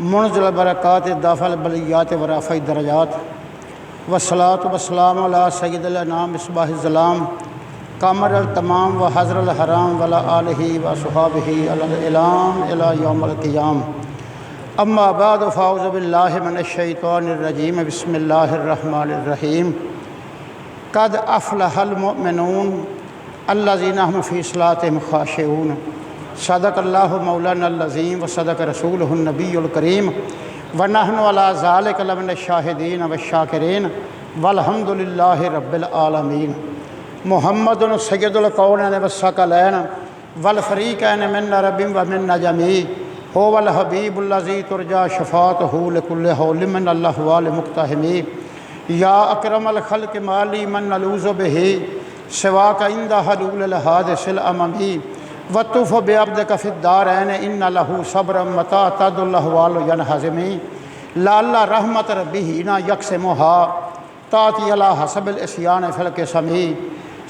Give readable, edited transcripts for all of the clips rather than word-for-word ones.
मुनज़िल बरक़ात दाफ़िल बलियात व राफ़िअ दरजात वस्सलातु वस्सलामु अला सय्यिदिल अनाम मिस्बाहिज़ ज़लाम कामिल तमाम व हज़रल हराम व अला आलिहि व अस्हाबिहि अलल इलाम इला यौमिल क़ियाम। अम्मा बाद फ़अऊज़ु बिल्लाहि मिनश शैतानिर रजीम बिस्मिल्लाहिर रहमानिर रहीम। क़द अफ़लहल मुमिनून अल्लज़ीना हुम फ़ी सलातिहिम ख़ाशिऊन। सदक़ल्लाहु मौलानल अज़ीम व सदक़ रसूलुहुन नबियुल करीम व नहनु अला ज़ालिका लमिनश शाहिदीन व शाकिरीन वल्हम्दुलिल्लाहि रब्बिल आलमीन। मुहम्मदुन सय्यदुल कौनैन व सकलैन वल फ़रीक़ैन मिन अरबिन व मिन नजमी हुवल हबीबुल्लज़ी तुरजा शफ़ाअतुहु लिकुल्लि हौलिन मिनल अहवाल मुक़्तहमी। या अकरमल ख़ल्क़ि माली मन नलूज़ु बिही सिवाका इंदा हलूलिल हादिसिल अममी वतुफ़ बिअब्दिका फ़िद्दारैन इन्ना लहू सब्रम मता तदुल अहवालु यनहज़िमी लअल्ला रहमत रब्बिही ना यक़सिमुहा ताती अला हसबिल इस्यान फ़िल क़िस्मी।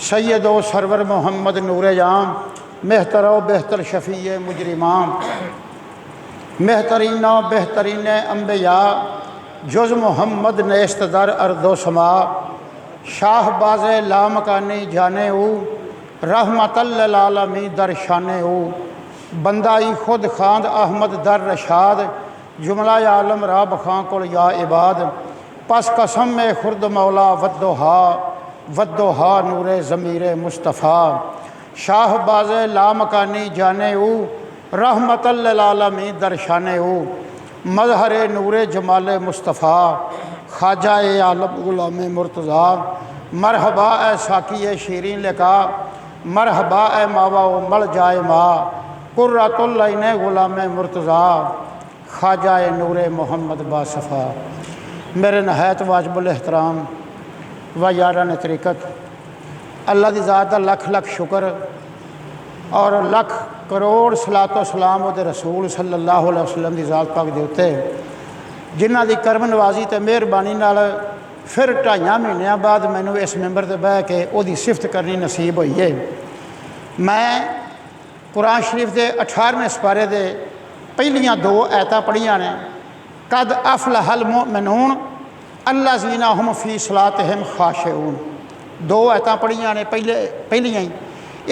सय्यदो सरवर मोहम्मद नूरे जाम मेहतरो बेहतर शफ़ीए मुजरिमाम मेहतरीन बेहतरीन अम्बिया जुज़ मोहम्मद नेस्त दर अर्दो समा शाहबाज़ लामकानी जाने ऊ रहमतल लिल आलमीन दर शाने ऊ बंदाई खुद खांद अहमद दर रशाद जुमला आलम राब खां कोल या इबाद पस कसम में खुर्द मौला वद्दोहा नूरे ज़मीरे मुस्तफ़ा शाहबाज़ लामकानी जाने ऊ रहमतल लिल आलमीन दर शाने ऊ मज़हरे नूरे जमाले मुस्तफ़ा ख्वाजा ए आलम गुलाम मुर्तज़ा मरहबा ए साकी शीरीन लिका मरहबा ए मावा मल जाए माँ कुर्रतुल ऐने गुलाम मुर्तज़ा ख्वाजा ए नूरे मोहम्मद बासफ़ा। मेरे नहायत वाजिबुल एहतराम व यारान तरीक़त अल्लाह दी ज़ात दा लख लख शुक्र और लख करोड़ सलातो सलाम उहदे रसूल सल्लल्लाहु अलैहि वसल्लम दी ज़ात पाक दे उत्ते जिन्हां दी करम नवाजी ते मेहरबानी नाल फिर 2.5 महीनों बाद मैनू इस मैंबर से बह के उहदी सिफत करनी नसीब हुई है। मैं कुरान शरीफ के 18वें सपारे के पहलियां 2 आयतां पढ़ियां ने। कद अफ़लहल मुमिनून अल्लज़ीना हुम फ़ी सलातिहिम ख़ाशिऊन 2 आयतां पढ़ियां ने पहलियां ही।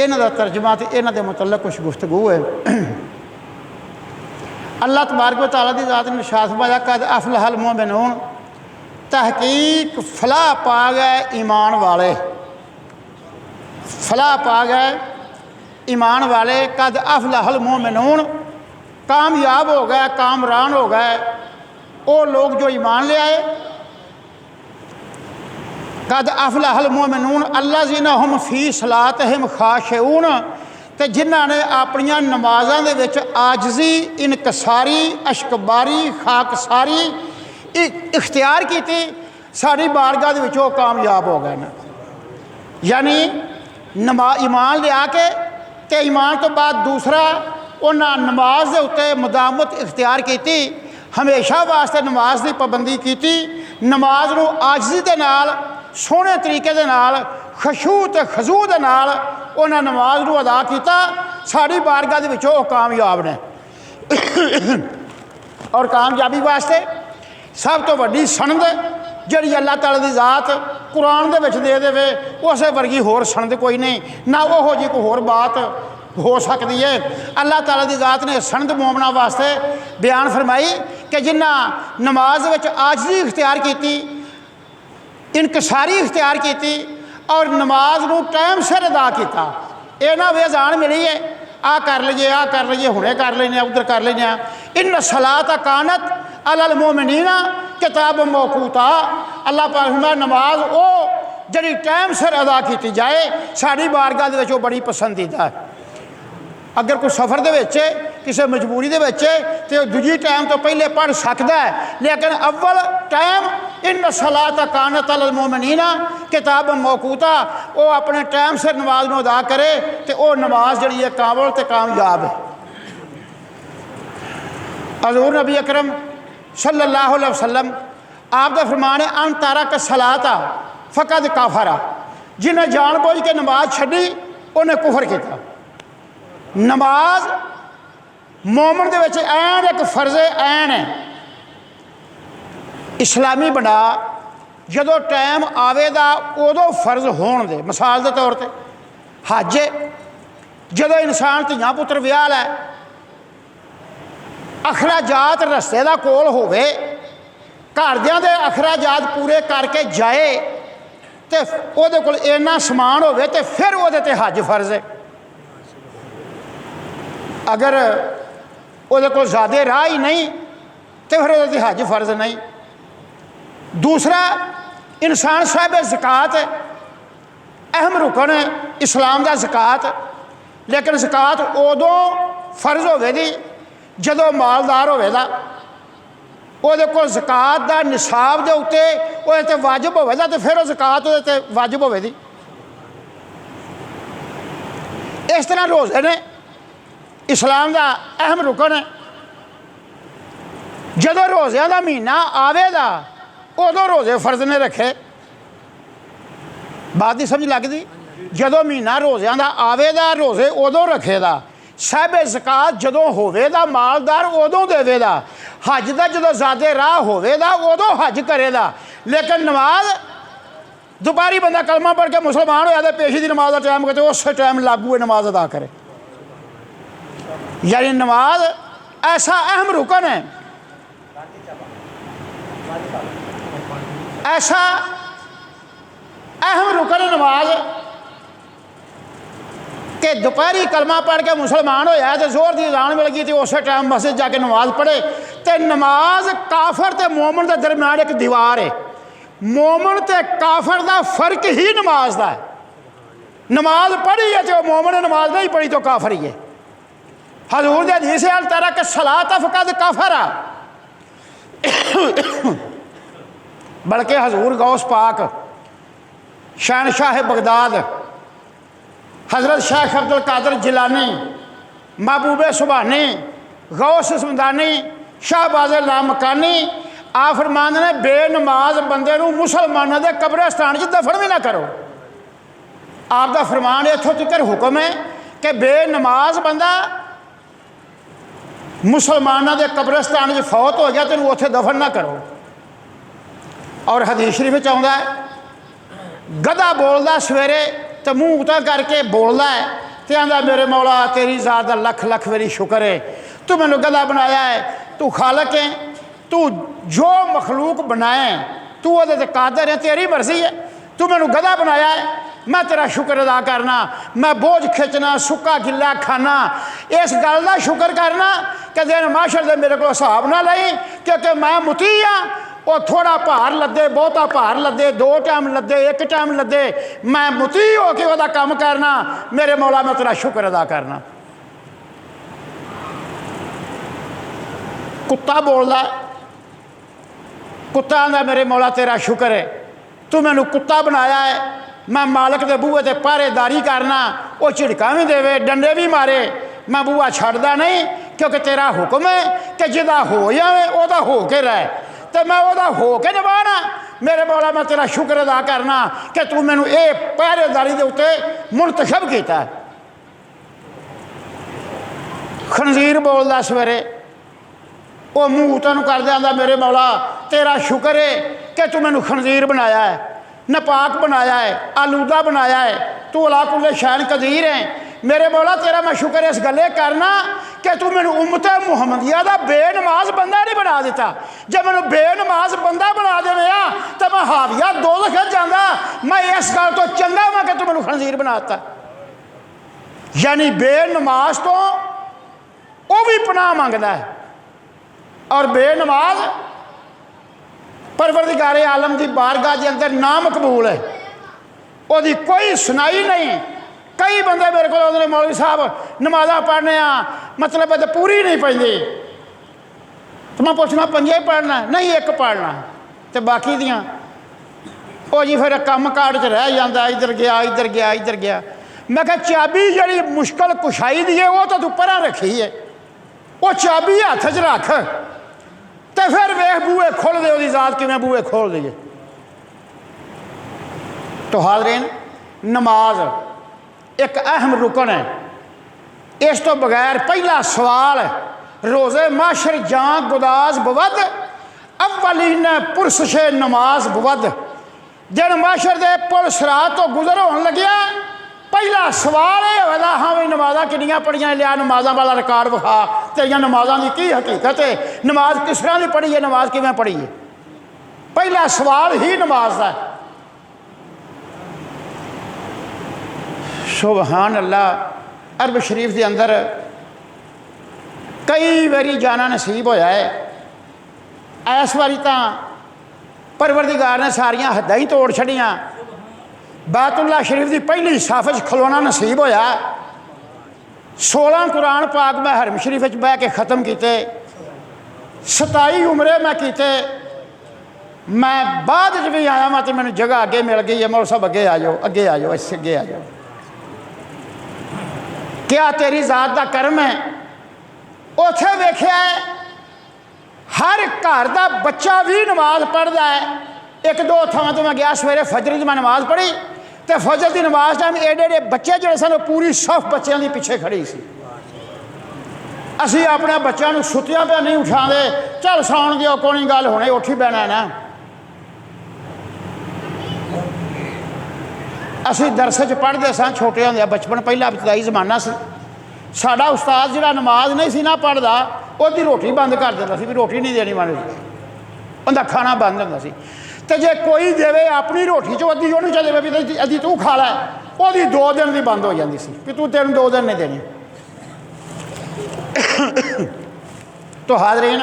इन्हां दा तर्जमा तो इन्हां दे मुतल्लक कुछ गुफ्तगू है। अल्लाह तबारक व तआला दी ज़ात ने इरशाद फरमाया कद अफ़लहल मुमिनून तहकीक फलाह पा गए ईमान वाले फलाह पा गए ईमान वाले। कद अफ़लहल मोमिनून कामयाब हो गए कामरान हो गए वो लोग जो ईमान ले आए। कद अफ़लहल मोमिनून अल्लज़ीना हुम फ़ी सलातिहिम ख़ाशिऊन ते जिन्हां ने अपनियां नमाज़ां दे विच आजिज़ी इनकसारी अशकबारी खाकसारी इख्तियार की साड़ी बारगाह दे विच कामयाब हो गए। यानी ईमान लिया के ते ईमान तो बाद दूसरा उन्हें नमाज के उत्ते मुदामत इख्तियार की हमेशा वास्ते नमाज की पाबंदी की नमाज नूं आजिज़ी दे नाल सोहने तरीके दे नाल खशू ते खजू दे नाल उन्हें नमाज नूं अदा किया साड़ी बारगाह दे विच कामयाब ने। और कामयाबी वास्ते सब तो वड्डी सनद जिहड़ी अल्लाह ताला दी ज़ात कुरान दे विच दे देवे उस वर्गी होर सनद कोई नहीं ना ओहो जी कोई होर बात हो सकती है। अल्लाह ताला दी ज़ात ने सनद मोमना वास्ते बयान फरमाई कि जिन्हां नमाज विच आजिज़ी इख्तियार की इनकसारी इख्तियार की और नमाज नूं टाइम सिर अदा किया। ये ना वे जान मिली है आ कर लीए हुणे कर लेने उधर कर लेने। इन सलात कानत अलल मोमिनीना किताब मौकूता अल्लाह पाक फरमाया नमाज वो जिहड़ी टाइम सिर अदा की जाए साड़ी बारगाह दे विच वो बड़ी पसंदीदा है। अगर कोई सफ़र दे विच किसी मजबूरी दे विच ते दूजी टाइम तो पहले पढ़ सकता है लेकिन अव्वल टाइम इन सलात कानत अलल मोमिनीना किताब मौकूता वो अपने टाइम सिर नमाज नूं अदा करे तो वह नमाज जिहड़ी है कामल ते कामयाब है। हज़ूर नबी अकरम सल्लल्लाहु अलैहि वसल्लम आप दा फरमान है अन तारक सलाता फ़कद काफरा जिन्हें जान बूझ के नमाज छड्डी उन्हें कुफर किया। नमाज मोमन दे विच ऐन एक फर्ज़े ऐन है इस्लामी बना जदों टाइम आवेगा उदों फर्ज होण दे। मिसाल के तौर पर हज जदों इंसान धियां पुत्र विआह लै अखराजात रस्ते का कोल होवे घरदियां दे अखराजात पूरे करके जाए तो उहदे कोल इन्ना समान होवे तो फिर उहदे ते हज फर्ज है। अगर उहदे कोल ज़्यादा राह ही नहीं तो फिर उहदे ते हज फर्ज नहीं। दूसरा इंसान साहब ज़कात अहम रुकन है इस्लाम का ज़कात, लेकिन ज़कात उदों फर्ज होवेगी जदों मालदार होवेगा उहदे कोल ज़कात का निसाब के उत्ते उहदे ते वाजिब होवेगा तो फिर ज़कात उहदे ते वाजिब होवेगी। इस तरह रोज़े ने इस्लाम का अहम रुकन है। जदों रोज़ियां का महीना आवेगा उदों रोज़े फर्ज ने रखे। बात नहीं समझ लगती? जदों महीना रोज़ियां का आवेगा रोज़े उदों रखेगा। साहिब ज़कात जदों होवेगा मालदार उदों देवेगा। हज का जदों ज़्यादा राह होवेगा उदों हज करेगा। लेकिन नमाज दोपहरी बंदा कलमा पढ़ के मुसलमान होया तो पेशी की नमाज का टाइम करते उस टाइम लागू है नमाज अदा करे। यानी नमाज ऐसा अहम रुकन है, ऐसा अहम रुकन नमाज कि दोपहरी कलमा पढ़ के मुसलमान होया तो जोर की अज़ान मिल गई तो उस टाइम मस्जिद जाके नमाज पढ़े। तो नमाज काफर ते मोमन के दरम्यान एक दीवार है। मोमन ते काफर का फर्क ही नमाज का है। नमाज पढ़ी है तो मोमन ने नमाज नहीं पढ़ी तो काफर ही है। हजूर दे हदीस है तारा के सलात फकद काफरा, बल्कि हजूर गौस पाक शहनशाह बगदाद हज़रत शेख अब्दुल कादिर जिलानी महबूबे सुबहानी गौस समदानी शाहबाज लामकानी आ फरमांदे ने बेनमाज बंदे नूं मुसलमानों के कब्रिस्तान च दफन भी ना करो। आपका फरमान इत्थों तक हुक्म है कि बेनमाज बंदा मुसलमानों के कब्रिस्तान फौत हो गया तो उत्थे दफन ना करो। और हदीस शरीफ आउंदा है गधा बोलदा सवेरे तो मूँह उता करके बोलता है तो आंदा मेरे मौला तेरी ज़ात दा लख लख मेरी शुक्र है, तू मैनू गधा बनाया है, तू खालक है, तू जो मखलूक बनाए तू वो कादर है, तेरी मर्जी है, तू मैनू गधा बनाया है, मैं तेरा शुक्र अदा करना, मैं बोझ खिंचना सुक्का गिला खाना, इस गल का शुक्र करना कि दिन माशर दे मेरे को हिसाब ना लई क्योंकि मैं मुती हाँ। वो थोड़ा भार लदे बहुता भार लदे दो टाइम लदे एक टाइम लदे मैं मुती हो के वह काम करना, मेरे मौला मैं तेरा शुक्र अदा करना। कुत्ता बोलता कुत्ता आंदा मेरे मौला तेरा शुक्र है, तू मैनू कुत्ता बनाया है, मैं मालिक के बूहे ते पहरेदारी करना, वो झिड़का भी देवे डंडे भी मारे, मैं बूहा छड्डदा नहीं क्योंकि तेरा हुक्म है कि जिदा हो जाए वह हो के रहे तो मैं वह हो के निभाना। मेरे मौला मैं तेरा शुक्र अदा करना कि तू मैनू ये पहरेदारी के उत्ते मुंतखब किया। खनजीर बोलता सवेरे वो मूँह तैनू कर दिया मेरे मौला तेरा शुक्र है कि तू मैनू खनजीर बनाया है, नपाक बनाया है, आलूदा बनाया है, तू अला कुल्ले शैन कदीर है। मेरे मौला तेरा मैं शुक्र इस गले करना कि तू मैनू उम्मत मुहम्मदिया का बेनमाज बंदा नहीं बना दिता। जब मैनू बेनमाज बंदा बना देवे तो मैं हाविया दो लख जाता, मैं इस गल तो चंगा वा कि तू मैनू खनजीर बनाता। यानी बेनमाज तो वह भी पनाह मंगता है और बेनमाज परवरदिगारे आलम की बारगाह के अंदर ना मकबूल है, वही कोई सुनाई नहीं। कई बंदे मेरे को आते मौलवी साहब नमाजा पढ़ने मतलब है तो पूरी नहीं पढ़ती, तो मैं पूछना पंजे पढ़ना नहीं एक पढ़ना तो बाकी दियाँ वो जी फिर कम काट च रह जाता, इधर गया इधर गया इधर गया। मैं क्या चाबी जी मुश्किल कुशाई दी है वो तो तू परा रखी है, वो चाबी हथ च रख तो फिर वेख बूहे खोल दे, वो जात कि बूहे खोल दिए। तो हाज़रीन नमाज एक अहम रुकन है। इस तो बगैर पहला सवाल रोज़े माशर जां गुदाज बवद अव्वलीन पुरसश नमाज बुवद। जिन माशर के पुल सरात तो गुजर होने लग्या पहला सवाल यह होगा, हाँ भी नमाज़ा किनियां पढ़ियां, लिया नमाज़ा वाला रिकॉर्ड विखा, तेरिया नमाज़ा की हकीकत है, नमाज किस तरह की पढ़ी है, नमाज किवें पढ़ी है। पहला सवाल ही नमाज का। सुभान अल्लाह। अरब शरीफ के अंदर कई बारी जाना नसीब होया है। इस बारी तो परवरदिगार ने सारिया हद्दां ही तोड़ छड़ियां। बैतुल्ला शरीफ की पहली साफ खलोना नसीब होया। 16 कुरान पाक मैं हरम शरीफ बह के ख़त्म किए। 27 उमरे मैं किए। मैं बाद भी आया मैं तो मैंने जगह अगे मिल गई है, मौल साहब अगे आ जाओ, अगे आ जाओ, इस अगे आ जाओ। क्या तेरी जात का कर्म है। उथे वेख्या हर घर का बच्चा भी नमाज पढ़ता है। एक दो थां तो मैं गया सवेरे फजर की मैं नमाज पढ़ी तो फजर की नमाज टाइम एडे एडे बच्चे जो सन पूरी सफ बच्चों की पिछे खड़ी सी। असी अपने बच्चों को सुत्तियां पे नहीं उठाते, चल सौन दियो कोई गल होने उठ ही पैना ना। असी दरस च पढ़ते स छोटे होंदे बचपन पहला इब्तदाई जमाना से। साडा उस्ताद जिहड़ा नमाज नहीं सी ना पढ़दा उसकी रोटी बंद कर दिंदा सी भी रोटी नहीं देनी माने, उनका खाना बंद होंदा सी। तो जे कोई देवे अपनी रोटी चो अद्धी उन्हें देवे भी अद्धी तू खा लै, वो 2 दिन की बंद हो जाती सी कि तू तेन 2 दिन नहीं देनी। तो हाज़रीन,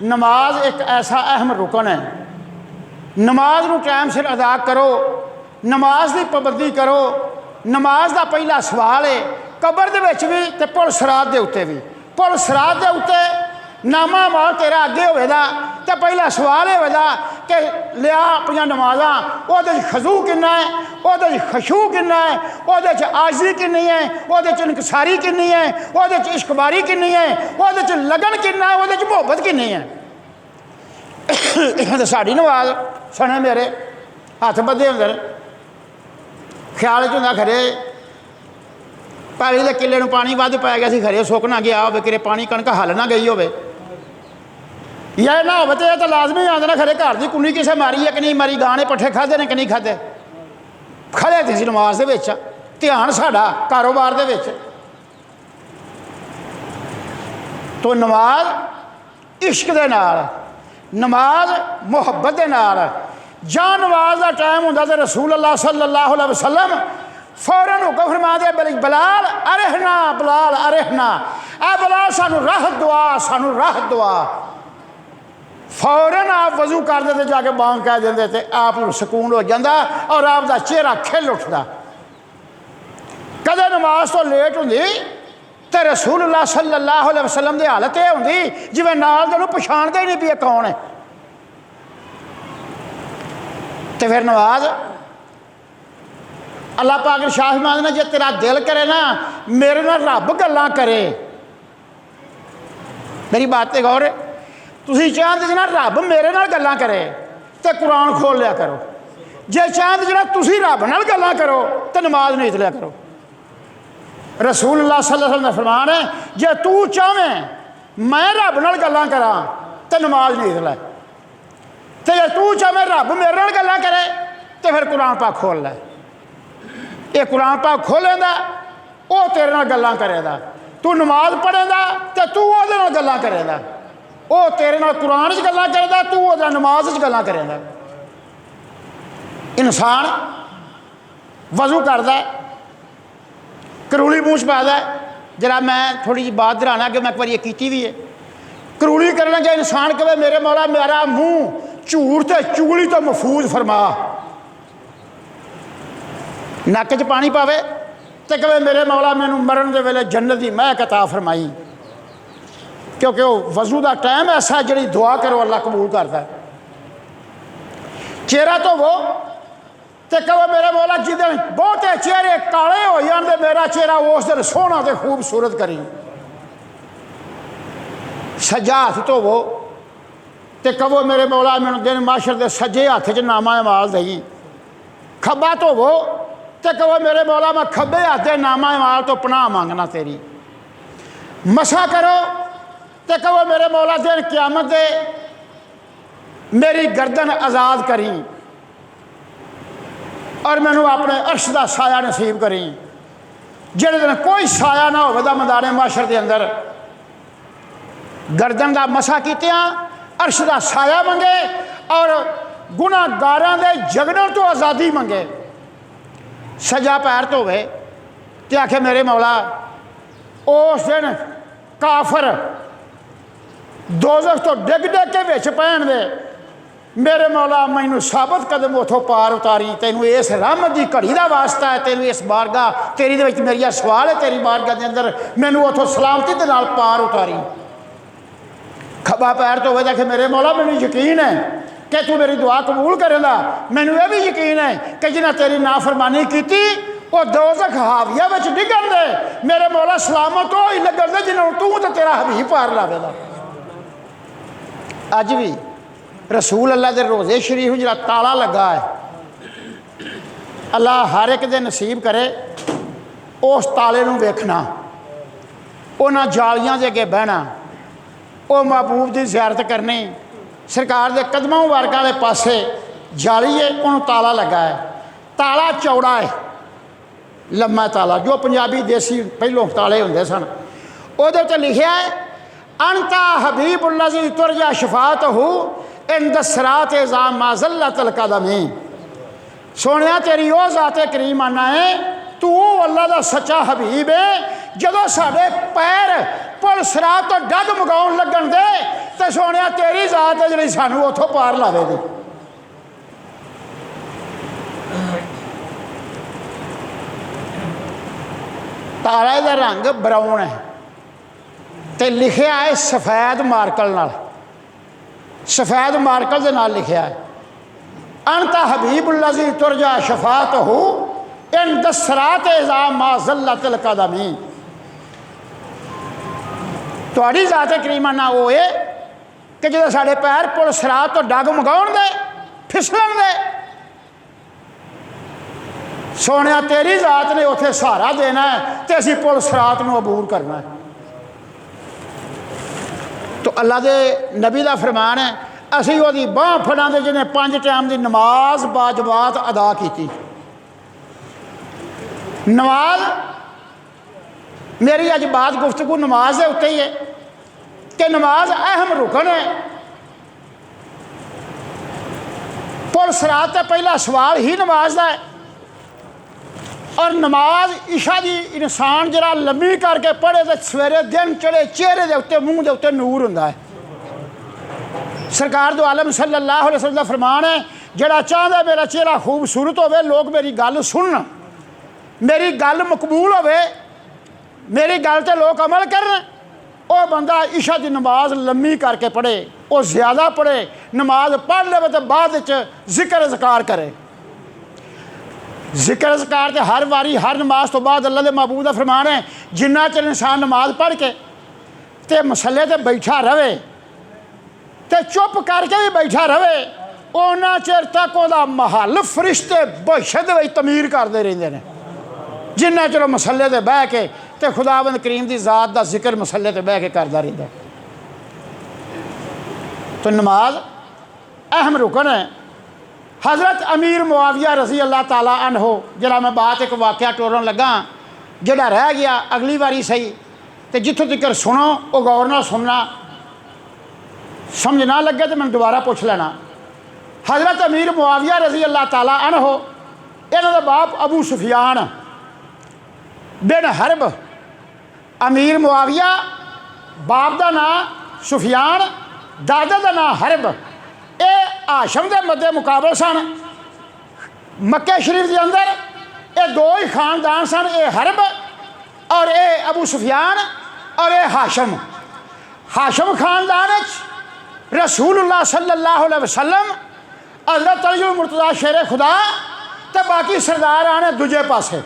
नमाज एक ऐसा अहम रुकन है। नमाज नूं टाइम सिर अदा करो, नमाज की पाबंदी करो। नमाज का पहला सवाल है कबर दे विच भी ते पुल सरात के उत्ते भी। पुल सरात के उत्ते नामा माल तेरा अगे होगा तो पहला सवाल यह होगा कि लिया अपन नमाजा वो खजू किन्ना है, वो खशू किन्ना है, वो आजी किन्नी है, वो इंकसारी किन्नी है, वो इश्कबारी किन्नी है, वो लगन किन्ना है, वो मुहब्बत किन्नी है। तो साड़ी नमाज सने मेरे हथ बधे होंगे ख्याल च होंदा खरे पैली के किले पानी वध पै गया सी, खरे सुक ना गया हो, किरे पानी कणक हल ना गई हो, या ना हो तो लाजमी आंदा ना खरे घर की कुनी किसे मारी है कि नहीं मारी, गाने पट्ठे खाधे ने कि नहीं खाधे। खड़े थे नमाज के ध्यान साडा कारोबार दे विच। तो नमाज इश्क दे नाल, नमाज मुहब्बत दे नाल। जां नमाज का टाइम होंदा ते रसूल अल्लाह सल्लल्लाहु अलैहि वसल्लम फौरन हुक्म फरमा दे बलाल अरहना, बलाल अरहना, आ बलाल सानू राहत दुआ, सानू राहत दुआ। फौरन आप वजू कर देते जाके बांग कह देंगे तो आप सुकून हो जाता और आपका चेहरा खिल उठता। कदे नमाज तो लेट होंगी तो रसूलुल्लाह सल्लल्लाहु अलैहि वसल्लम की हालत यह होंगी जिवें नाल दे नूं पछाणदे ही नहीं भी कौन है। तो फिर नमाज अल्लाह पाक ने शाह फरमाते ने जे तेरा दिल करे ना मेरे नाल रब गल्लां करे। मेरी बात ते गौर है, तुसीं चाहते जो ना रब मेरे नाल गल्लां करे तो कुरान खोल लिया करो, जे चाहते जो ना तुसीं रब नाल गल्लां करो तो नमाज नहीं लिया करो। रसूलुल्लाह सल्लल्लाहु अलैहि वसल्लम दा फरमान है जे तू चाहें मैं रब नाल गल्लां करां तो नमाज नहीं लै, तो जे तू चाहें रब मेरे नाल गल्लां करे तो फिर कुरान पाक खोल लै। ये कुरान पाक खोलेगा वो तेरे नाल गल्लां करेगा, तू नमाज पढ़ेगा तो तू उहदे नाल गल्लां करेगा, वो तेरे नाल कुरान च गल्लां करेगा, तू उहदे नमाज च गल्लां करेगा। इंसान वजू करदा करूली मूँह पादा, जरा मैं थोड़ी जी बात दराना कि मैं एक बार ये की भी है। करूली करना चाहिए इंसान कहे मेरे मौला मेरा मूँह झूठ तो चुगली तो महफूज फरमा, नक च पानी पावे तो कहे मेरे मौला मैनू मरण के वेले जन्नत की महक अता फरमाई, क्योंकि वो वजू का टाइम ऐसा जी दुआ करो अल्लाह कबूल करता। चेहरा तो वो तो कहो मेरे मौला जिदन बहुते चेहरे काले हो जाते मेरा चेहरा उस दिन सोहना तो खूबसूरत करी। सज्जा हाथ धोवो तो कहो मेरे मौला मैनू दिन माशर के सज्जे हाथ च नामा माल दई, खब्बा धोवो तो कहो मेरे मौला मैं खब्बे हाथ से नामा माल तो पनाह मंगना तेरी। मसा करो तो कहो मेरे मौला दिन क्यामत दे मेरी गर्दन आज़ाद करी और मैनू अपने अर्श का साया नसीब करी। जिहड़े दिन कोई साया ना होवे मैदाने माशर के अंदर, गर्दन का मसा कीतियां, अर्श का साया मंगे और गुनाहगारां दे जगड़न तो आज़ादी मंगे। सजा पैर धोवे ते आखे मेरे मौला उस दिन काफर दोज़ख तो डिग डिग के विच पैण दे, मेरे मौला मैनू साबत कदम उतों पार उतारी। तेनू इस रहमत की घड़ी का वास्ता है, तेनू इस बारगाह तेरी दे विच मेरिया सवाल है, तेरी बारगाह के अंदर मैनू उतों सलामती के नाल पार उतारी। खब्बा पैर धोवे देखे मेरे मौला मैनू यकीन है कि तू मेरी दुआ कबूल करेगा। मैनू यह भी यकीन है कि जिन्हें तेरी नाफरमानी की वो दोज़ख हाविया में डिगन दे, मेरे मौला सलामत हो ही लगन दे जिन्होंने तू तो तेरा हबीब पार लावेगा। अज भी रसूल अल्लाह के रोज़े शरीफ जरा ताला लगा है, अल्लाह हर एक दे नसीब करे उस ताले नूं वेखना, उन्हां जालियां दे अगे बहना, वो महबूब की ज़ियारत करनी, सरकार के कदमों मुबारकां दे पासे जाली है उन्होंने ताला लगा है। ताला चौड़ा है, लम्मा ताला जो पंजाबी देसी पहलों ताले होंदे सन, उहदे ते लिखिया है अनता हबीबुल्लाह जी तुरजा शफात हो इन दसरात एज़ा माज़ल्ला तलकदमी। सोनिया तेरी वो ज़ाते करीम आना है, तू अल्लाह का सच्चा हबीब है। जदों साडे पैर पुल सरात तो डगमगाउण लगन दे तो सोनिया तेरी ज़ात है जिहड़ी सानू उथों पार लावेगी। ताले का रंग ब्राउन है तो लिखिया है सफेद मार्कल नाल, सफेद मार्कल के नाल लिखिया है अनता हबीबुल्लाह जी तुरजा शफात हो इन दसरात एज़ा माज़ल्ला तलकदमी। तुहाड़ी ज़ात करीमा ना वो है कि जो साढ़े पैर पुल सरात तो डगमगाउण दे, फिसलन दे, सोने तेरी ज़ात ने उत्थे सहारा देना है तो असी पुल सरात नूं अबूर करना है। तो अल्लाह के नबी का फरमान है असी वो बांह फड़ा दे जिन्हें 5 टाइम की नमाज बाजमात अदा की। नमाज मेरी अज बात गुफ्तगू नमाज के उत्ते ही है कि नमाज अहम रुकन है। पुल सरात का पहला सवाल ही नमाज का है और नमाज इशा की इंसान जरा लम्मी करके पढ़े तो सवेरे दिन चढ़े चेहरे के उत्ते मूँह के उत्ते नूर होंदा है। सरकार दो आलम सल्लल्लाहु अलैहि वसल्लम का फरमान है जड़ा चाहता मेरा चेहरा खूबसूरत होवे, लोग मेरी गल सुनन, मेरी गल मकबूल होवे, मेरी गल ते लोग अमल करन, वो बंदा इशा की नमाज लम्मी करके पढ़े, वो ज़्यादा पढ़े, नमाज पढ़ ले तो बाद जिक्र अज़कार करे। जिक्र अज़कार तो हर वारी हर नमाज तो बाद अल्लाह के महबूब का फरमान है जिन्ना चਿਰ इंसान नमाज पढ़ के ते मसले ते बैठा रहे ते चुप करके भी बैठा रहे उन्ना चिर तक वह महल फरिश्ते बहशत तमीर करते रहते हैं। जिन्ना चलो मसले ते बह के ते खुदावंद करीम की ज़ात का जिक्र मसले ते बह के करता रहता। तो नमाज अहम रुकन है। हज़रत अमीर मुआविया रज़ी अल्लाह ताला अन्हो जरा मैं बात एक वाक़या टोरन लगा जोड़ा रह गया अगली बारी सही तो जितों तक सुनो वो गौर ना सुनना, समझ ना लगे तो मैं दोबारा पूछ लेना। हज़रत अमीर मुआविया रज़ी अल्लाह ताला अन्हो इन्हों का बाप अबू सुफियान बिन हरब, अमीर मुआविया बाप का नाम सुफियान, दादा का नाम हरब। ये हाशम के मद्दे मुकाबले सन। मक्के शरीफ के अंदर ये दो ही खानदान सन, ये हरब और ये अबू सुफियान और ये हाशम। हाशम खानदान रसूलुल्लाह सल्लल्लाहु अलैहि वसल्लम, हज़रत अली मुर्तज़ा शेर खुदा तो बाकी सरदार आने दूजे पासे।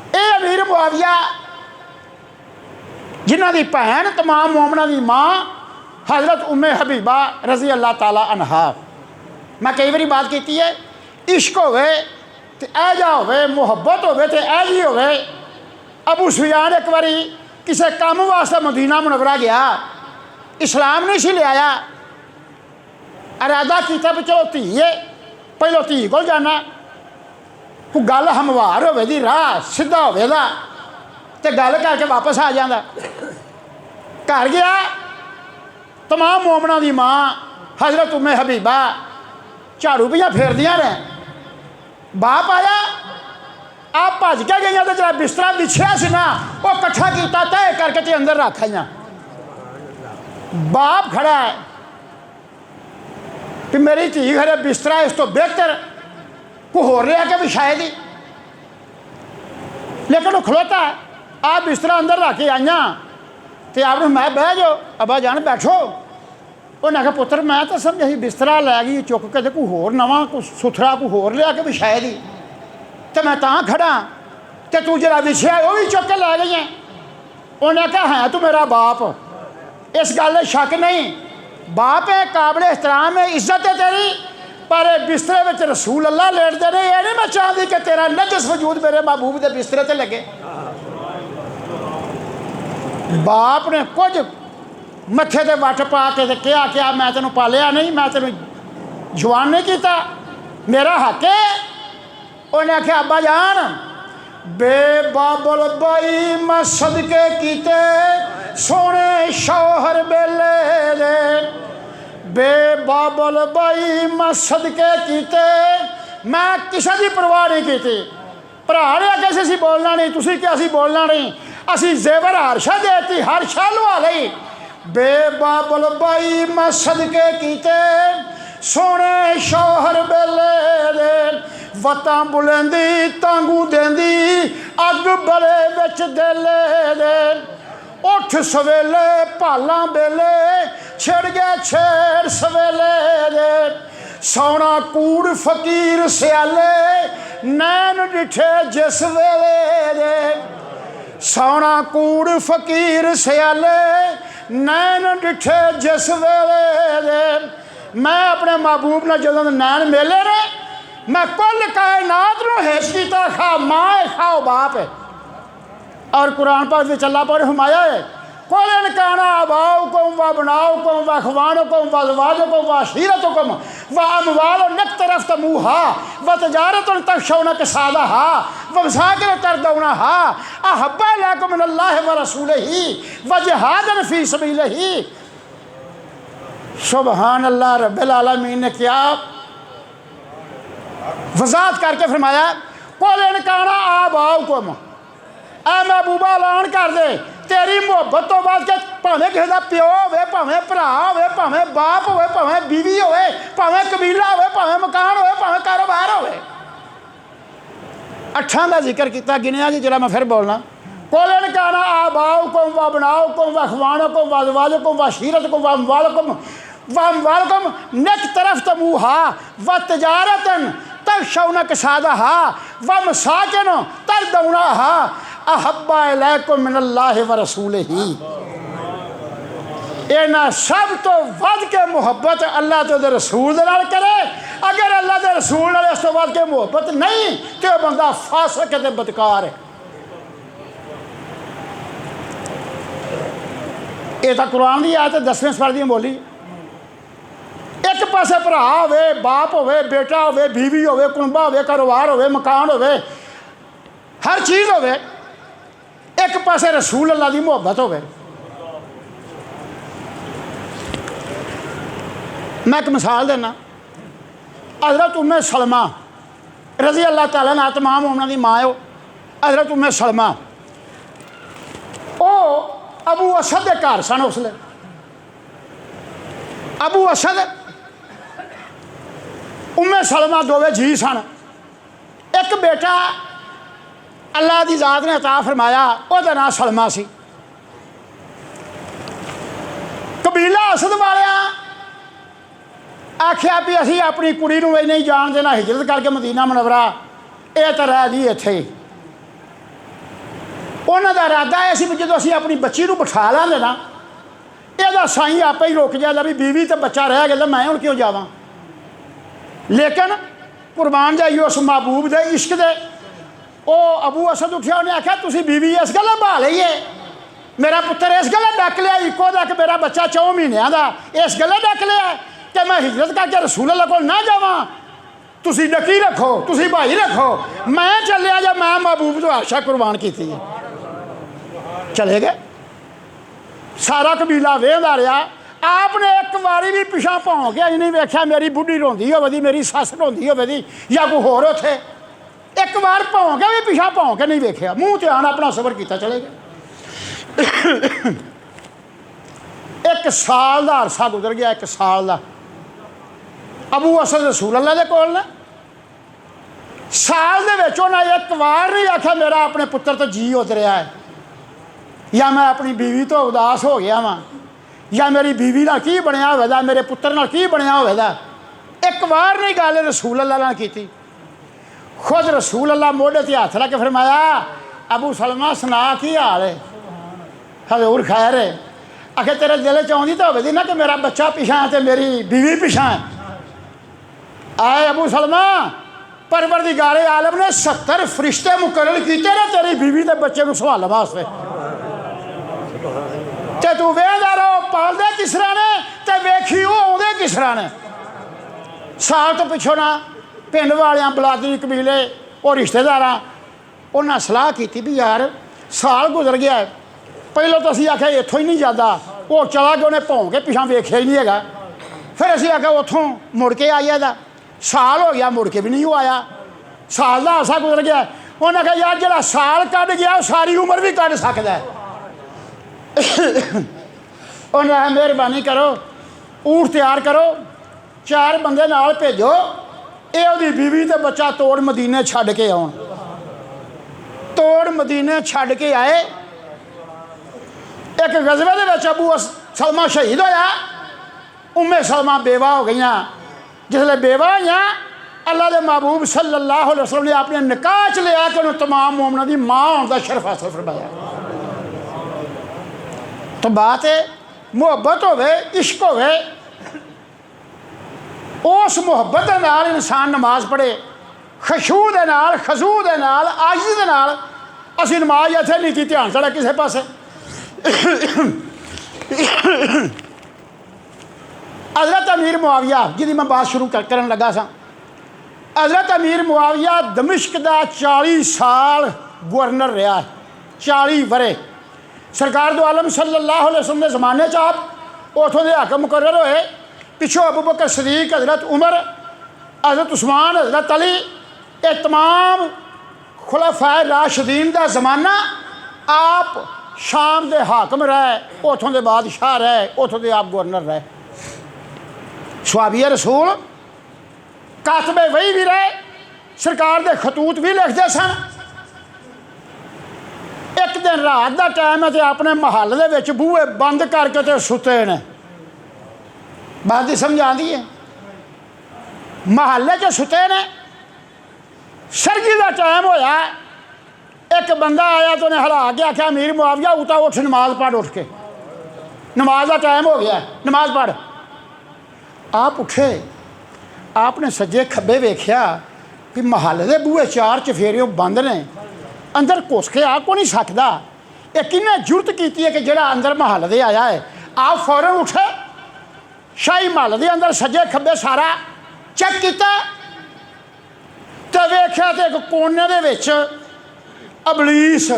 ये अमीर मुआविया जिन्हों की भैन तमाम मोमना की माँ हज़रत उम्मे हबीबा रज़ी अल्लाह ताला अनहा। मैं कई बारी बात की है इश्क होवे तो ऐजा होवे, मुहब्बत होवे तो ऐजी होवे। अबू सुफियान एक बारी किसी काम वास्ते मदीना मुनव्वरा गया, इस्लाम नहीं सी लिया इरादा किया भी चलो धी है पहलों धी को जाना कोई गल हमवार होवे दी राह सीधा होवेगा तो गल करके वापस आ जाता। घर गया तमाम मोमना की माँ हजरत उम्मे हबीबा झाड़ू पियाँ फेरदियां ने। बाप आया आप भज के गई तो जरा बिस्तरा बिछिया से ना वो कट्ठा किया तय करके ते अंदर रख आई। बाप खड़ा है कि मेरी धी खरे बिस्तरा इस तो बेहतर को होर लिया के भी शायद ही, लेकिन वो खलोता है। आप बिस्तरा अंदर रख के आई तो आपने मैं बह जाओ अब्बा जान बैठो। उन्हें आखिया पुत्र मैं तो समझा ही बिस्तरा लै गई चुक के कोई होर नवा कोई सुथरा कोई होर लिया के भी शायद ही, तो मैं तां खड़ा तो तू जरा विछया वो भी चुक के लै गई है। उन्हें कहा है तू मेरा बाप, इस गल शक नहीं, बाप है काबिल एहतराम है इज्जत है तेरी, पर बिस्तरे में रसूल अल्लाह लेटते ने। ये नहीं मैं चाहती कि तेरा नजस वजूद मेरे महबूब के बिस्तरे ते लगे। बाप ने कुछ मत्थे ते वट पा के कहा क्या मैं तेन पालिया नहीं, मैं तेन जवान नहीं किया, मेरा हक है। उन्हें आख्या अब्बा जान बेबाबल बाई मैं सदके कीते सोने शौहर बेले दे, बेबाबल बाई मैं सदके कीते मैं किसी की परवाह नहीं की। भरा ने आगे असी बोलना नहीं, तुसी क्या असी बोलना नहीं, असी जेवर हर शा देती हर शा लवा ली। बेबाबल बाई मैं सदके कीते सोने शौहर बेले दे, वतां बुलेंदी तांगू देंदी अग बड़े बिच देले दे, उठ सवेले भालां बेले छिड़ गए छेड़ सवेले दे, सौना कूड़ फकीर सियाले नैन डिठे जिस वेले दे, सौना कूड़ फकीर सियाले नैन डिठे जिस वेले दे। मैं अपने महबूब ने जो नैन मेले ने मैं कुल कायनात नूं हिस कीता, खा माँ है खाओ बाप है। और कुरान पाक में अल्लाह पर फरमाया है कुल इनकाना अबाउकुम व अबनाउकुम व अखवानुकुम व अज़वाजुकुम व अशीरतुकुम व अमवालुन इक़्तरफ़्तमूहा व तिजारतुन तख़शौना कसादहा व मसाकिन तर्दौनहा अहब्बा इलैकुम मिनल्लाहि व रसूलिही व जिहादन फ़ी सबीलिही। सुबहान अल्लाह रब्बिल आलमीन ने क्या वज़ाहत करके फरमाया कुल इनकाना अबाउकुम, ऐ महबूबा ऐलान कर दे तेरी मुहब्बत तो बाद के भावें किसी का प्यो होवे, भावें भरा होवे, भावें बाप होवे, भावें बीवी होवे, भावें कबीला होवे, भावें मकान होवे, भावें कारोबार होवे। अठां का जिक्र किया गिनिया जी जरा मैं फिर बोलना कुल इनकाना आबाउकुम व अबनाउकुम व अखवानुकुम व अज़वाजुकुम व अशीरतुकुम व अमवालुकुम इक़्तरफ़्तमूहा व तिजारतन तख़शौना कसादहा व मसाकिन तर्दौनहा अहब्बा इलैकुम मिनल्लाहि व रसूलिही। इन्हां सब तो वध के मुहब्बत अल्लाह तो दे रसूल दे नाल करे। अगर अल्लाह के रसूल नाल इस तो वध के मुहब्बत नहीं तो बंदा फासिक ते बदकार है। ये तो कुरान की आयत 10वें सुर दी बोली। एक पासे भरा होवे, बाप होवे, बेटा होवे, बीवी होवे, कुनबा होवे, कारोबार होवे, मकान होवे, हर चीज़ होवे, एक पासे रसूल अल्लाह की मुहब्बत होवे। मैं एक मिसाल देना, हज़रत उम्मे सलमा रज़ी अल्लाह तआला अन्हा तमाम उन्होंने माँ हो हज़रत उम्मे सलमा, वो अबू असद के घर सन। उसले अबू असद उम्मे सलमा दोवे जी सन। एक बेटा अल्लाह की ज़ात ने अता फरमाया, उसका नाम सलमा सी। कबीला असद वाले आख्या भी असी अपनी कुड़ी नूं नहीं जान देना, हिजरत करके मदीना मुनव्वरा, ये तो रह गई इत्थे। उन्हों का इरादा है भी जो असी अपनी बच्ची नूं बिठा लांगे ना, यदा साईं आपे ही रुक जाएगा भी बीवी तो बच्चा रह गया, मैं हुण क्यों जावां। लेकिन कुरबान जाइए उस महबूब दे इश्क दे। वो अबू असद उठिया, उन्हें आख्या तुसीं बीवी इस गल्ला बहा लई है, मेरा पुत्र इस गल्ला डक लिया, इको तक मेरा बच्चा 4 महीनों का इस गल्ला डक लिया कि मैं हिजरत करके रसूल अल्लाह को ना जावां? तुसी नकी रखो, तुसी भाई रखो, मैं चलिया जा मैं महबूब तो आशा कुर्बान की थी। चले गए, सारा कबीला वेंदा रहा। आपने एक बारी भी पिछा भौं के नहीं वेख्या मेरी बुढ़ी रोंदी होवे, मेरी सस रोंदी होवे या कोई होर उत्थे। एक बार भौं के भी पिछा भौं के नहीं वेख्या, मूँह ते आन अपना सबर किया चले गए। एक साल का अरसा गुजर गया, एक साल का। अबू असद रसूल अल्लाह दे कोल ने साल दे विच उन्हें एक बार नहीं आख्या मेरा अपने पुत्र तो जी उतरिया है, या मैं अपनी बीवी तो उदास हो गया वां, या मेरी बीवी नाल की बनया होवेगा, मेरे पुत्र नाल की बनया होवेगा। एक बार नहीं गल रसूल अल्लाह नाल कीती। खुद रसूल अल्लाह मोढे ते हत्थ रख के फरमाया, अबू सलमा सुना की हाल है? हजूर खैर है। आखे तेरे दिल च आउंदी तो होवेगी ना कि मेरा बच्चा पिछा ते मेरी बीवी पिछा है। आए अबू सलमा, परवरदिगारे आलम ने 70 फरिश्ते मुकर्रर कीते ने तेरी बीवी के बच्चे को संभालने वास्ते, ते तू वेंदा रहो पालदे किस तरह ने ते वेखी वो आउंदे किस तरह ने। साल तो पिछों ना पिंड वालियां बलादरी कबीले और रिश्तेदार उन्हें सलाह की भी यार साल गुजर गया है, पहलों तो असी आख्या इत्थों ही नहीं जाता, वो चला गया उन्हें भौं के पिछा वेख्या ही नहीं है। फिर असी आख्या उतों मुड़ के आई है, साल हो गया मुड़ के भी नहीं वो आया, साल का अरसा गुजर गया। उन्हें आख्या यार जो साल कढ़ गया सारी उम्र भी कढ़ सकता है। उन्हें आख्या मेहरबानी करो ऊँट तैयार करो, 4 बंदे नाल भेजो, ये उसकी बीवी तो बच्चा तोड़ मदीने छड्ड के आउण। तोड़ मदीने छड्ड के आए। एक गज़वे दे विच अबू सलमा शहीद होया, उम्मे सलमा बेवा हो गई। जिसले बेवा हुई अल्लाह के महबूब सल्लल्लाहु अलैहि वसल्लम ने अपने निकाह च लिया कि उन्होंने तमाम मोमना की माँ होने का शरफ हासिल फरमाया। तो बात है मुहब्बत होवे, इश्क होवे, उस मुहब्बत के नाल इंसान नमाज पढ़े, खशू दे नाल, खजू दे नाल, आजिज़ दे नाल। असीं नमाज इत्थे नहीं की, ध्यान साडा किसे पासे। हज़रत अमीर मुआविया जिहदी मैं बात शुरू करन लगा सा, हज़रत अमीर मुआविया दमिश्क का 40 साल गवर्नर रहा है, 40 वरे। सरकार दो आलम सल्लल्लाहु अलैहि वसल्लम के ज़माने च आप उतों के हाकम मुकर्रर होए। पिछों अबू बकर सदीक, हज़रत उमर, हज़रत उस्मान, हज़रत अली, ये तमाम खुलाफाए राशिदीन का ज़माना। आप शाम के हाकम रहे, उतों के बादशाह रहे, उतों के आप गवर्नर रहे। सहाबी रसूल कातबे वही भी रहे, सरकार के खतूत भी लिखते सन। एक दिन रात का टाइम है तो अपने महल के बूहे बंद करके तो सुते ने। बात ही समझ आती है, महल्ले च सुते ने, सरगी का टाइम होया, एक बंदा आया तो उन्हें हला के आख्या अमीर मुआविया उठा उठ नमाज पढ़, उठ के नमाज का टाइम हो गया, नमाज पढ़। आप उठे, आपने सज्जे खब्बे वेख्या कि महल के बूहे 4 चफेरे बंद ने, अंदर घुस के आ को नहीं सकता। ये किन्ने जुरत की है कि जोड़ा अंदर महल दे आया है। आप फौरन उठे, शाही महल के अंदर सज्जे खब्बे सारा चेक किया तो वेख्या तो एक कोने दे विच अबलीस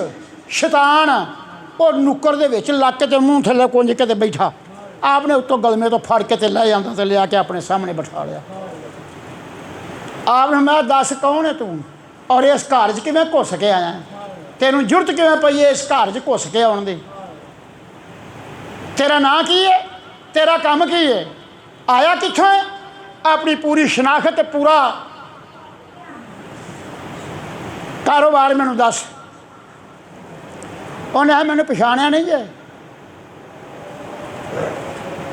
शैतान और नुक्कर दे विच लग के मूँह थल्ले कुंज के बैठा। आपने उत्तों गलमे तो फड़ के लै आंदा तो लिया के अपने सामने बिठा लिया। आपने मैं दस कौन है तू और इस घर च किवें घुस के आया, तेनों जुरत किवें पई है इस घर च घुस के आउण दी, तेरा नां की है, तेरा काम की है, आया कित्थों है, अपनी पूरी शनाख्त पूरा कारोबार मैनू दस। उन्हें मैंने पछाणिया नहीं जे,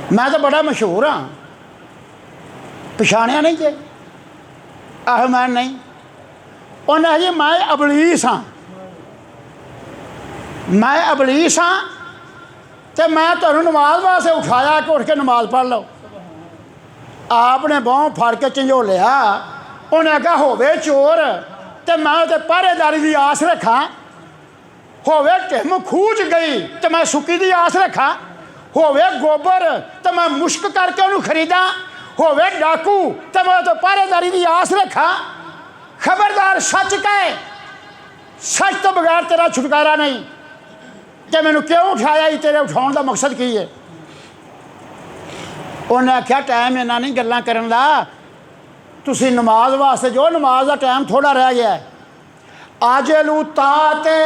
मैं तो बड़ा मशहूर हाँ, पछाणिया नहीं जे। आहो मैं नहीं। उन्हें जी मैं अबलीस हाँ, मैं अबलीस हाँ, तो मैं तुहानूं नमाज वास्ते उठाया कि उठ के नमाज पढ़ लो। आपने बाहों फड़ के झंझोलिया, उन्हें कहा होवे चोर तो मैं तो पहरेदारी की आस रखा, होवे टिम खूच गई तो मैं सुकी की आस रखा, होवे गोबर तो मैं मुश्क करके उन्होंने खरीदा, होवे डाकू तो मैं तो पहरेदारी की आस रखा। खबरदार सच कहे, सच तो बगैर तेरा छुटकारा नहीं। कि मैनू क्यों उठाया ही, तेरे उठाने का मकसद की है? उन्हें आख्या टाइम इन्ना नहीं गल्लां करन दा, तुसी नमाज वास्ते जो, नमाज का टाइम थोड़ा रह गया है। आजलू ताते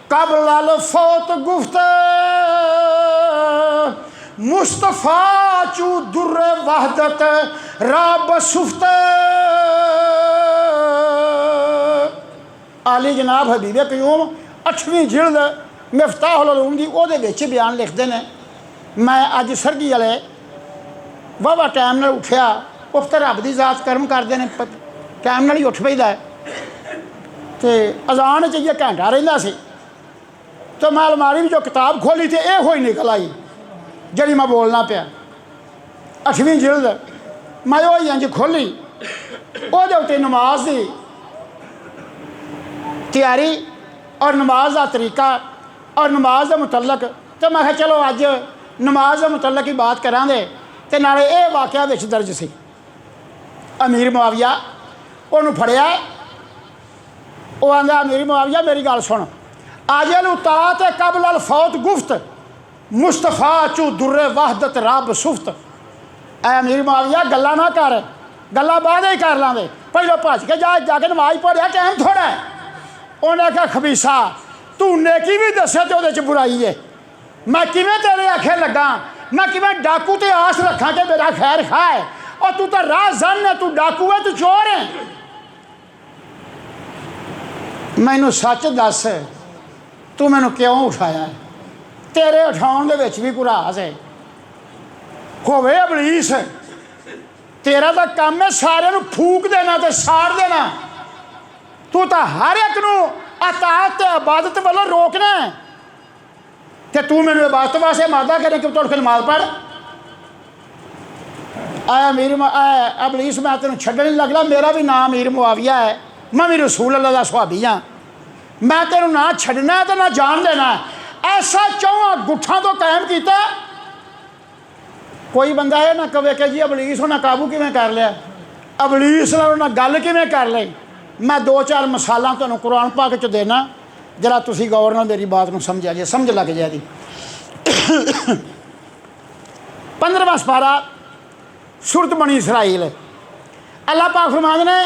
कबल फौत गुफ्त मुस्तफा चू दुर्र वहदत रब सुफ्त। आली जनाब हबीब कयूम 8वीं जिल्द मिफ्ताहुल उलूम दी ओहदे विच बयान लिखते हैं, मैं अज सरगी वाले वाहवा टाइम नाल उठिया। उस तो रब की जात कर्म करते हैं, टाइम नाल ही उठ पैदा है। तो अजान च इ'यै घंटा रहिंदा सी, तो मैं अलमारी में जो किताब खोली तो यह ही निकल आई जी मैं बोलना पाया। 8वीं जिल्द मैं वो इंज खोली, वो उत्ते नमाज की तैयारी और नमाज का तरीका और नमाज के मुतलक। तो मैं चलो अज नमाज के मुतलक ही बात करांगे। तो नाले ये वाक़या विच दर्ज सी, अमीर मुआविया उन्होंने फड़िया, वो आंदा अमीर मुआविया मेरी गल सुन, आजल उतात कबल अल फौत गुफ्त मुस्तफा चू दुर्रे वहदत रब सुफ्त। ऐ अमीर मुआविया गल्लां ना कर, गल्लां बाद ही कर लांगे, पहले भज के जाके नमाज पढ़िया, टाइम थोड़ा है। उन्हें आख्या खबीसा तू नेकी भी दसे तो वो बुराई है, मैं किवें तेरे आखे लगा, मैं किवें डाकू ते आस रखा कि मेरा खैर खाए, और तू तो राह जन है, तू डाकू है, तू चोर है। मैनू सच दस तू मैनू क्यों उठाया है? तेरे उठाने के भी कोई राज है? होवे अबलीस, तेरा तो काम है सारे फूक देना तो साड़ देना। तू तो हर एक नू अतात ते इबादत वालों रोकना है, तो तू मैनू इबादत वास्ते मादा करे कि तुड़ के नमाज पढ़। आया अमीर अबलीस, मैं तेन छड्डन नहीं लगला, मेरा भी नाम अमीर मुआविया है, मैं भी रसूल अल्लाह दा सुहाबी हाँ, मैं तेन ना छड्डना तो ना जान देना। ऐसा चौहां गुट्ठां तो कायम किया, कोई बंदा है ना कवे कि जी अबलीस उन्हें काबू किवें कर लिया, अबलीस नाल उन्हें गल किवें कर ली। मैं 2-4 मिसालां तुहानूं कुरान पाक च देना, जरा तुसीं गौर नाल मेरी बात नूं समझिया जे, समझ लग जाएगी। 15वां पारा सूरत बनी इसराइल, अल्लाह पाक फरमांदे ने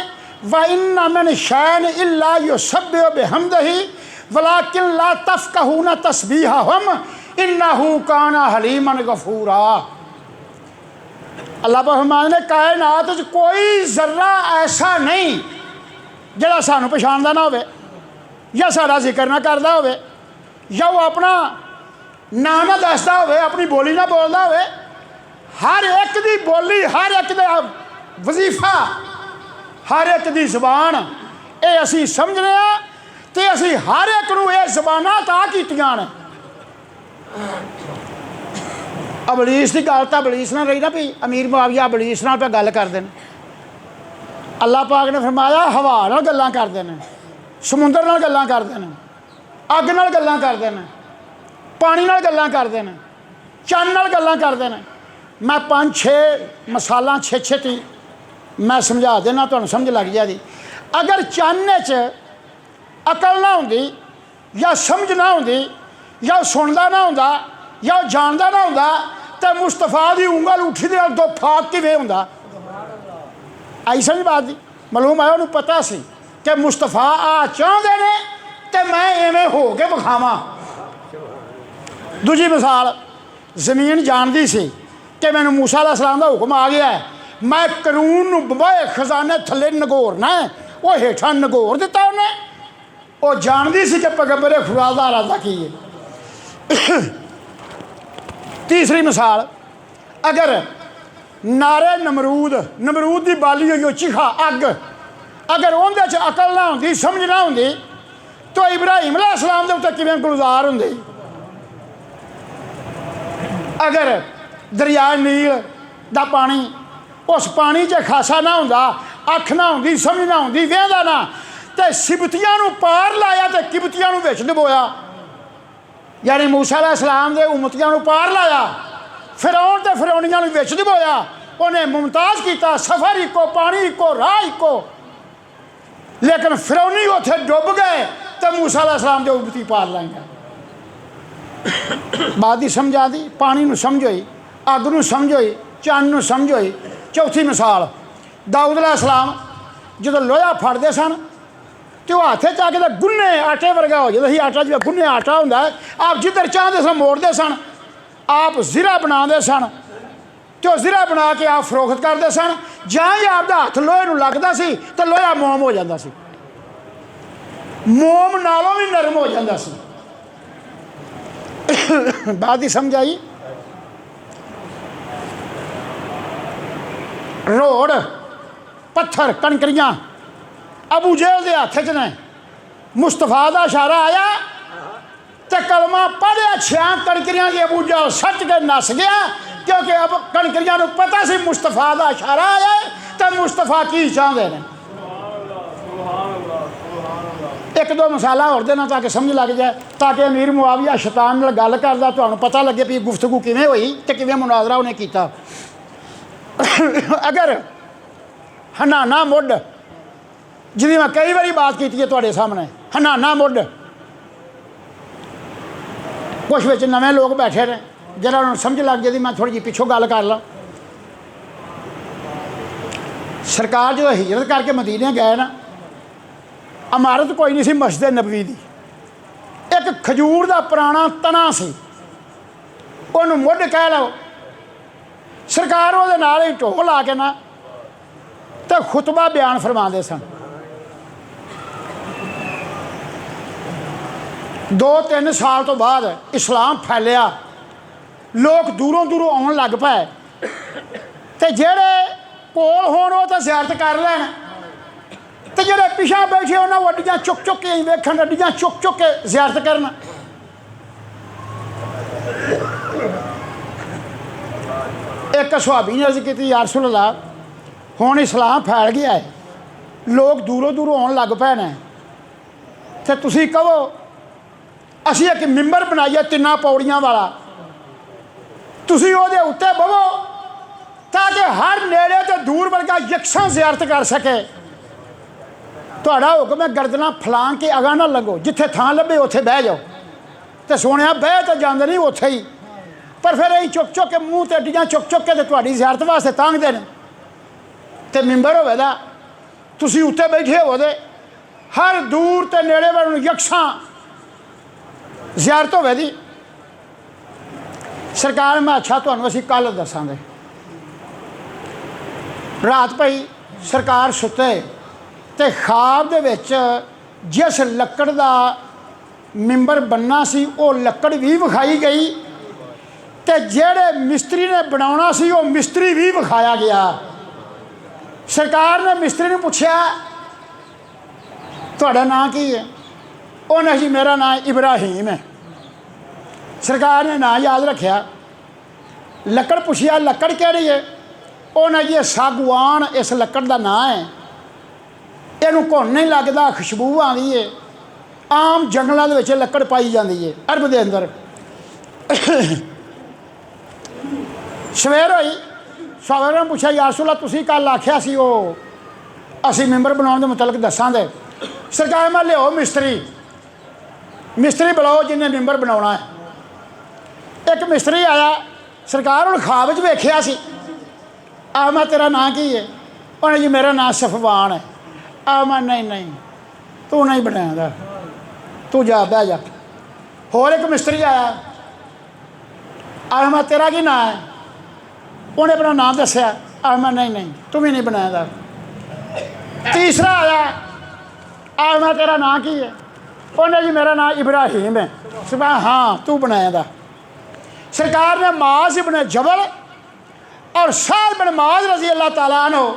व इन्ना मिन शैइन इल्ला युसब्बिहु बिहम्दिही वलाकिन ला तफक़हूना तस्बीहहुम इन्नहू काना हलीमन गफूरा। अल्लाह पाक फरमांदे ने कायनात च कोई जर्रा ऐसा नहीं जिहड़ा सानू पछाणदा ना होवे, या साडा जिक्र ना करदा होवे, या वो अपना नाम ना दसदा होवे, अपनी बोली ना बोलदा होवे। हर एक दी बोली, हर एक दा वजीफा, हर एक दी जबान, ये असी समझने ते असी हर एक नूं ये जबानां ता कीतियां ने। अबलीस की गल तो अबलीस नाल रही ना भी, अमीर मुआविया अबलीस नाल पे गल करदे ने। अल्लाह पाक ने फरमाया हवा नाल गल्लां करदे ने, समुंदर नाल गल्लां करदे ने, अग नाल गल्लां करदे ने, पानी नाल गल्लां करदे ने, चन्न नाल गल्लां करदे ने। मैं 5-6 मिसालां छेती मैं समझा देना, तुहानूं समझ लग जाएगी। अगर चन्न च अकल ना होंदी, या समझ ना होंदी, या सुनदा ना होंदा, या जानदा ना होंदा, तो मुस्तफा की उंगल उठी दे दो फाक किवें होंदा? आई समझ बात दी? मालूम है उन्होंने पता सी कि मुस्तफा आ चाहते ने तो मैं इवें हो के विखावां। दूजी मिसाल, जमीन जानती सी कि मैनू मूसा अलैहिस्सलाम दा हुक्म आ गया है, मैं कानून नूं बवाए खजाने थल्ले नगोरना है, वो हेठां नगोर दिता उन्हें। वो जानती सी कि पैगंबर खुदा दा इरादा की है। तीसरी मिसाल, अगर नारे नमरूद की बाली हुई चिखा अग, अगर उन्हें अकल ना होंदी, समझ ना होंदी, तो इब्राहिम अलैहिस्सलाम के उत्ते किवें गुलजार होंदे। अगर दरिया नील का पानी, उस पानी च खासा ना होंदा, अख ना होंदी, समझ ना होंदी, वेंदा ना, तो सिबतियां नूं पार लाया तो किबतियां नूं विच डबोया। यानी मूसा अलैहिस्सलाम दे उम्मतियां नूं पार लाया, फिरौन ते फिरौनियां नूं विच दबोया, उन्हें मुमताज़ किया, सफ़र इको, पानी इको, राह इको, लेकिन फिरौनी उत्थे डुब गए तो मूसा अलैहिस्सलाम दे उबती पार लंघ बात ही समझ आती। पानी नूं समझ होई, अग नूं समझ होई, चंद नूं समझ होई। चौथी मिसाल, दाऊद अलैहिस्सलाम जो लोहा फड़ते सन तो हाथ च आके तो गुन्ने आटे वर्गा हो जाता, आटा जो गुन्ने आटा होंदा है, आप जिधर चाहते सन मोड़ते सन, आप ज़िरा बनाते सन तो ज़िरा बना के आप फरोख्त करते सन। जहाँ ही आपका हाथ लोहे नूं लगदा सी तो लोहा मोम हो जाता सी, मोम नालों भी नरम हो जाता सी। बात ही समझ आई। रोड़ पत्थर कणकरियां अबू जहल के हथ च ने, मुस्तफा का इशारा आया तो कलमा पढ़िया, 6 कणकरियां की अबू जहल सट के नस गया, क्योंकि अब कणकरियां नूं पता सी मुस्तफा का इशारा आया तो मुस्तफा की चाहते हैं। एक दो मिसाला होर देना ताकि समझ लग जाए, ताकि अमीर मुआविया शैतान नाल गल करदा तुहानूं पता लगे भी गुफ्तगू किवें होई ते किवें मुनाजरा उन्हें कीता। अगर हनाना मुड जिहदी मैं कई बारी बात की है तुहाडे सामने, हनाना मुड कुछ विच नवे लोग बैठे ने जरा उन्होंने समझ लग जाती, मैं थोड़ी जी पिछों गल कर ला। सरकार जो हिजरत करके मदीने गए ना, इमारत कोई नहीं सी मस्जिद नबवी दी, एक खजूर का पुराना तना सी, उन्होंने मुड कह लो। सरकार वो नाल ही ढोल ला के ना तो खुतबा बयान फरमाते सन। 2-3 साल तो बाद इस्लाम फैलिया, लोग दूरों दूरों आउण लग पाए, तो जेड़े कोल होण वो तो ज़ियारत कर लैण, तो जेड़े पिछा बैठे उन्होंने अड्डियां चुक चुक के वेखण, अड्डियां चुक चुक के ज़ियारत करन। एक सुहाबी ने अर्ज़ की, या रसूल अल्लाह हुण इस्लाम फैल गया है, लोग दूरों दूरों आउण लग पे ने, तो तुसीं कहो असीं एक मिंबर बनाईए 3 पौड़ियां वाला, तुसीं उहदे उत्ते बवो ताकि हर नेड़े तो दूर वर्गा यकसां ज़ियारत कर सके। तुहाडा हुक्म है गर्दना फलां के अगां ना लगो, जिथे थां लभे उत्थे बह जाओ। तो सुनिया बह तो जांदे नहीं उत्थे ही, पर फिर यही चुक चुक के मूँह ते अड्डियां चुक चुक के तुहाडी ज़ियारत वास्ते तांगदे ने। तो मिंबर होवेगा, तुसीं उत्ते बैठे हो दे, हर दूर ते नेड़े वालों यकसां ज़ियारत होवेगी। सरकार मैं अच्छा तुहानूं असीं कल दसांगे। रात पई सरकार सुते तो ख्वाब दे विच जिस लकड़ का मिंबर बनना सी वो लकड़ भी विखाई गई, तो जेड़े मिस्त्री ने बनाना सी वो मिस्त्री भी विखाया गया। सरकार ने मिस्त्री ने पूछा तुहाडा नाम की है, उन्हें जी मेरा नाम इब्राहिम है। सरकार ने नाम याद रखा, लकड़ पूछिया लकड़ केड़ी है, उन्हें जी सागवान इस लकड़ का नाम है, इनू घुन नहीं लगता, खुशबू आती है, आम जंगलों के लकड़ पाई जाती है अरब के अंदर। सवेर हुई, सवेर ने पूछा या रसूल अल्लाह तुसीं कल आख्या सी वो असीं मिंबर बनाने के मुतलक दसांगे। सरकार मैं लियो मिस्त्री, मिस्त्री बुलाओ जिन्हें मिंबर बनाना है। एक मिस्त्री आया, सरकार उन्हें ख्वाब च वेख्या सी, आ मैं तेरा नाम की है, उन्हें जी मेरा नाम सफवान है। आ मैं नहीं तू नहीं बनाया, तू जा बह जा। होर एक मिस्त्री आया, आ मैं तेरा की नाम है, उन्हें अपना नाम दसिया, आ मैं नहीं तू भी नहीं बनाया। तीसरा आया, आ मैं तेरा नाम की है, उन्हें जी मेरा नाम इब्राहिम है। सुबह हाँ तू बनाया। सरकार ने माज इब्न जबल और साद बिन माज रजी अल्लाह तआला अन्हु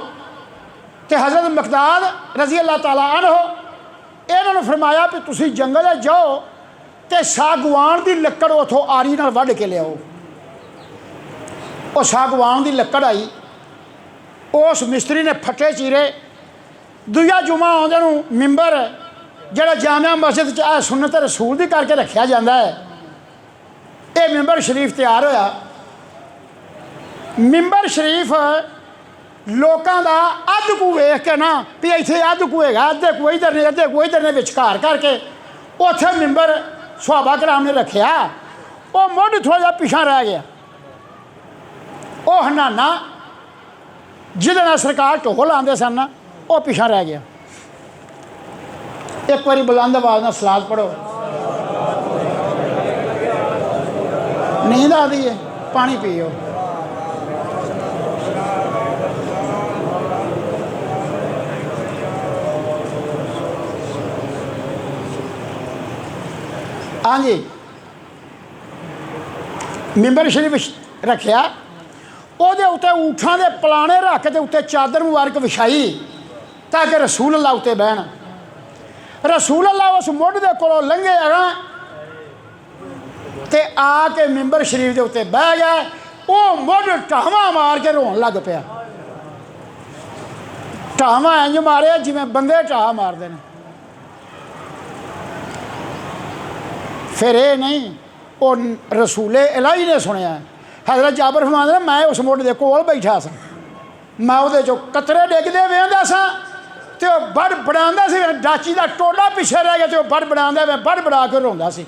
ते हज़रत मकदाद रजी अल्लाह तआला अन्हु इन्होंने फरमाया कि तुसी जंगल जाओ तो सागवान की लकड़ उतों आरी नाल वढ़ के लियाओ। और सागवान की लकड़ आई, उस मिस्त्री ने फटे चीरे। दूजा जुमा आउंदे नूं मिंबर जिहड़ा जामिया मस्जिद सुन्नत रसूल की करके रखा जाता है, ये मिंबर शरीफ तैयार होया। मिंबर शरीफ लोगों का अध कू वेख के ना भी इतने अध कू है अद्धे कू इधर ने अद्धे कू इधर ने विचकार करके उत्थे मिंबर सुहाबा कराम ने रखिया वो मुढ़ थोड़ा जा पिछा रह गया वो हनाना जिहदे नाल सरकार ढोल आंदे सन ना वो पिछा रह गया। एक बारी बुलंद आवाज़ नाल सलाद पढ़ो। नींद आती है पानी पियो। हाँ जी मिंबर शरीफ रखिया ਉਹਦੇ ਉੱਤੇ ਊਠਾਂ ਦੇ ਪਲਾਣੇ ਰੱਖ ਕੇ ਉੱਤੇ ਚਾਦਰ ਮੁਬਾਰਕ ਵਿਛਾਈ ਤਾਂ ਕਿ ਰਸੂਲ ਅੱਲਾ ਉੱਤੇ ਬਹਿਣ। ਰਸੂਲ ਅੱਲਾ ਉਸ ਮੁੱਢ ਦੇ ਕੋਲੋਂ ਲੰਘੇ ਅਗਾਂ ਤੇ ਆ ਕੇ ਮਿੰਬਰ ਸ਼ਰੀਫ ਦੇ ਉੱਤੇ ਬਹਿ ਗਿਆ। ਉਹ ਮੁੱਢ ਢਾਵਾਂ ਮਾਰ ਕੇ ਰੋਣ ਲੱਗ ਪਿਆ। ਢਾਵਾਂ ਇੰਝ ਮਾਰਿਆ ਜਿਵੇਂ ਬੰਦੇ ਢਾਹ ਮਾਰਦੇ ਨੇ। ਫਿਰ ਇਹ ਨਹੀਂ ਉਹ ਰਸੂਲੇ ਇਲਾਹੀ ਨੇ ਸੁਣਿਆ। हज़रत जाबर फरमांदे ने मैं उस मुढ़ के कोल बैठा सा मैं वो चो कतरे डिगदे वेंदा सा तो बड़ बड़ा सी डाची का टोला पिछे रह गया तो बड़ बड़ा मैं बड़ बड़ा के रोंदा सी।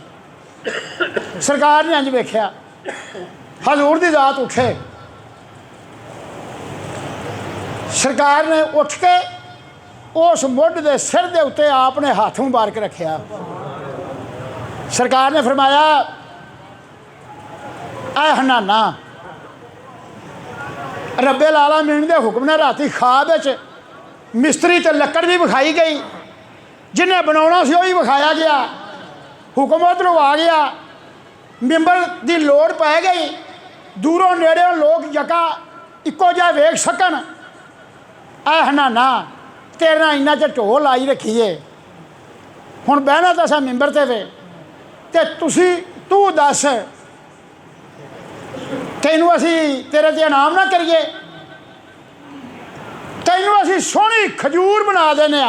सरकार ने इंज वेख्या हजूर की जात उठे। सरकार ने उठ के उस मुढ़ के सिर के उत्ते आपने हाथ मुबारक रखिया। सरकार ने फरमाया ऐ हनाना रब्बे आलमीन के हुक्म ने राती ख्वाब मिस्त्री ते लकड़ भी विखाई गई जिन्हें बनाना सी वही विखाया गया। हुक्म उधरों आ गया। मिंबर की लोड़ पै गई। दूरों नेड़े लोग जगह इको जिहा वेख सकन। ऐ हनाना तेरे नाल इन्ना च ढोल लाई रखीए हुण बहना तो असां मिंबर ते वे ते तू दस तैनू असी तेरे ते इनाम ना करिए। तैनू असी सोहनी खजूर बना देने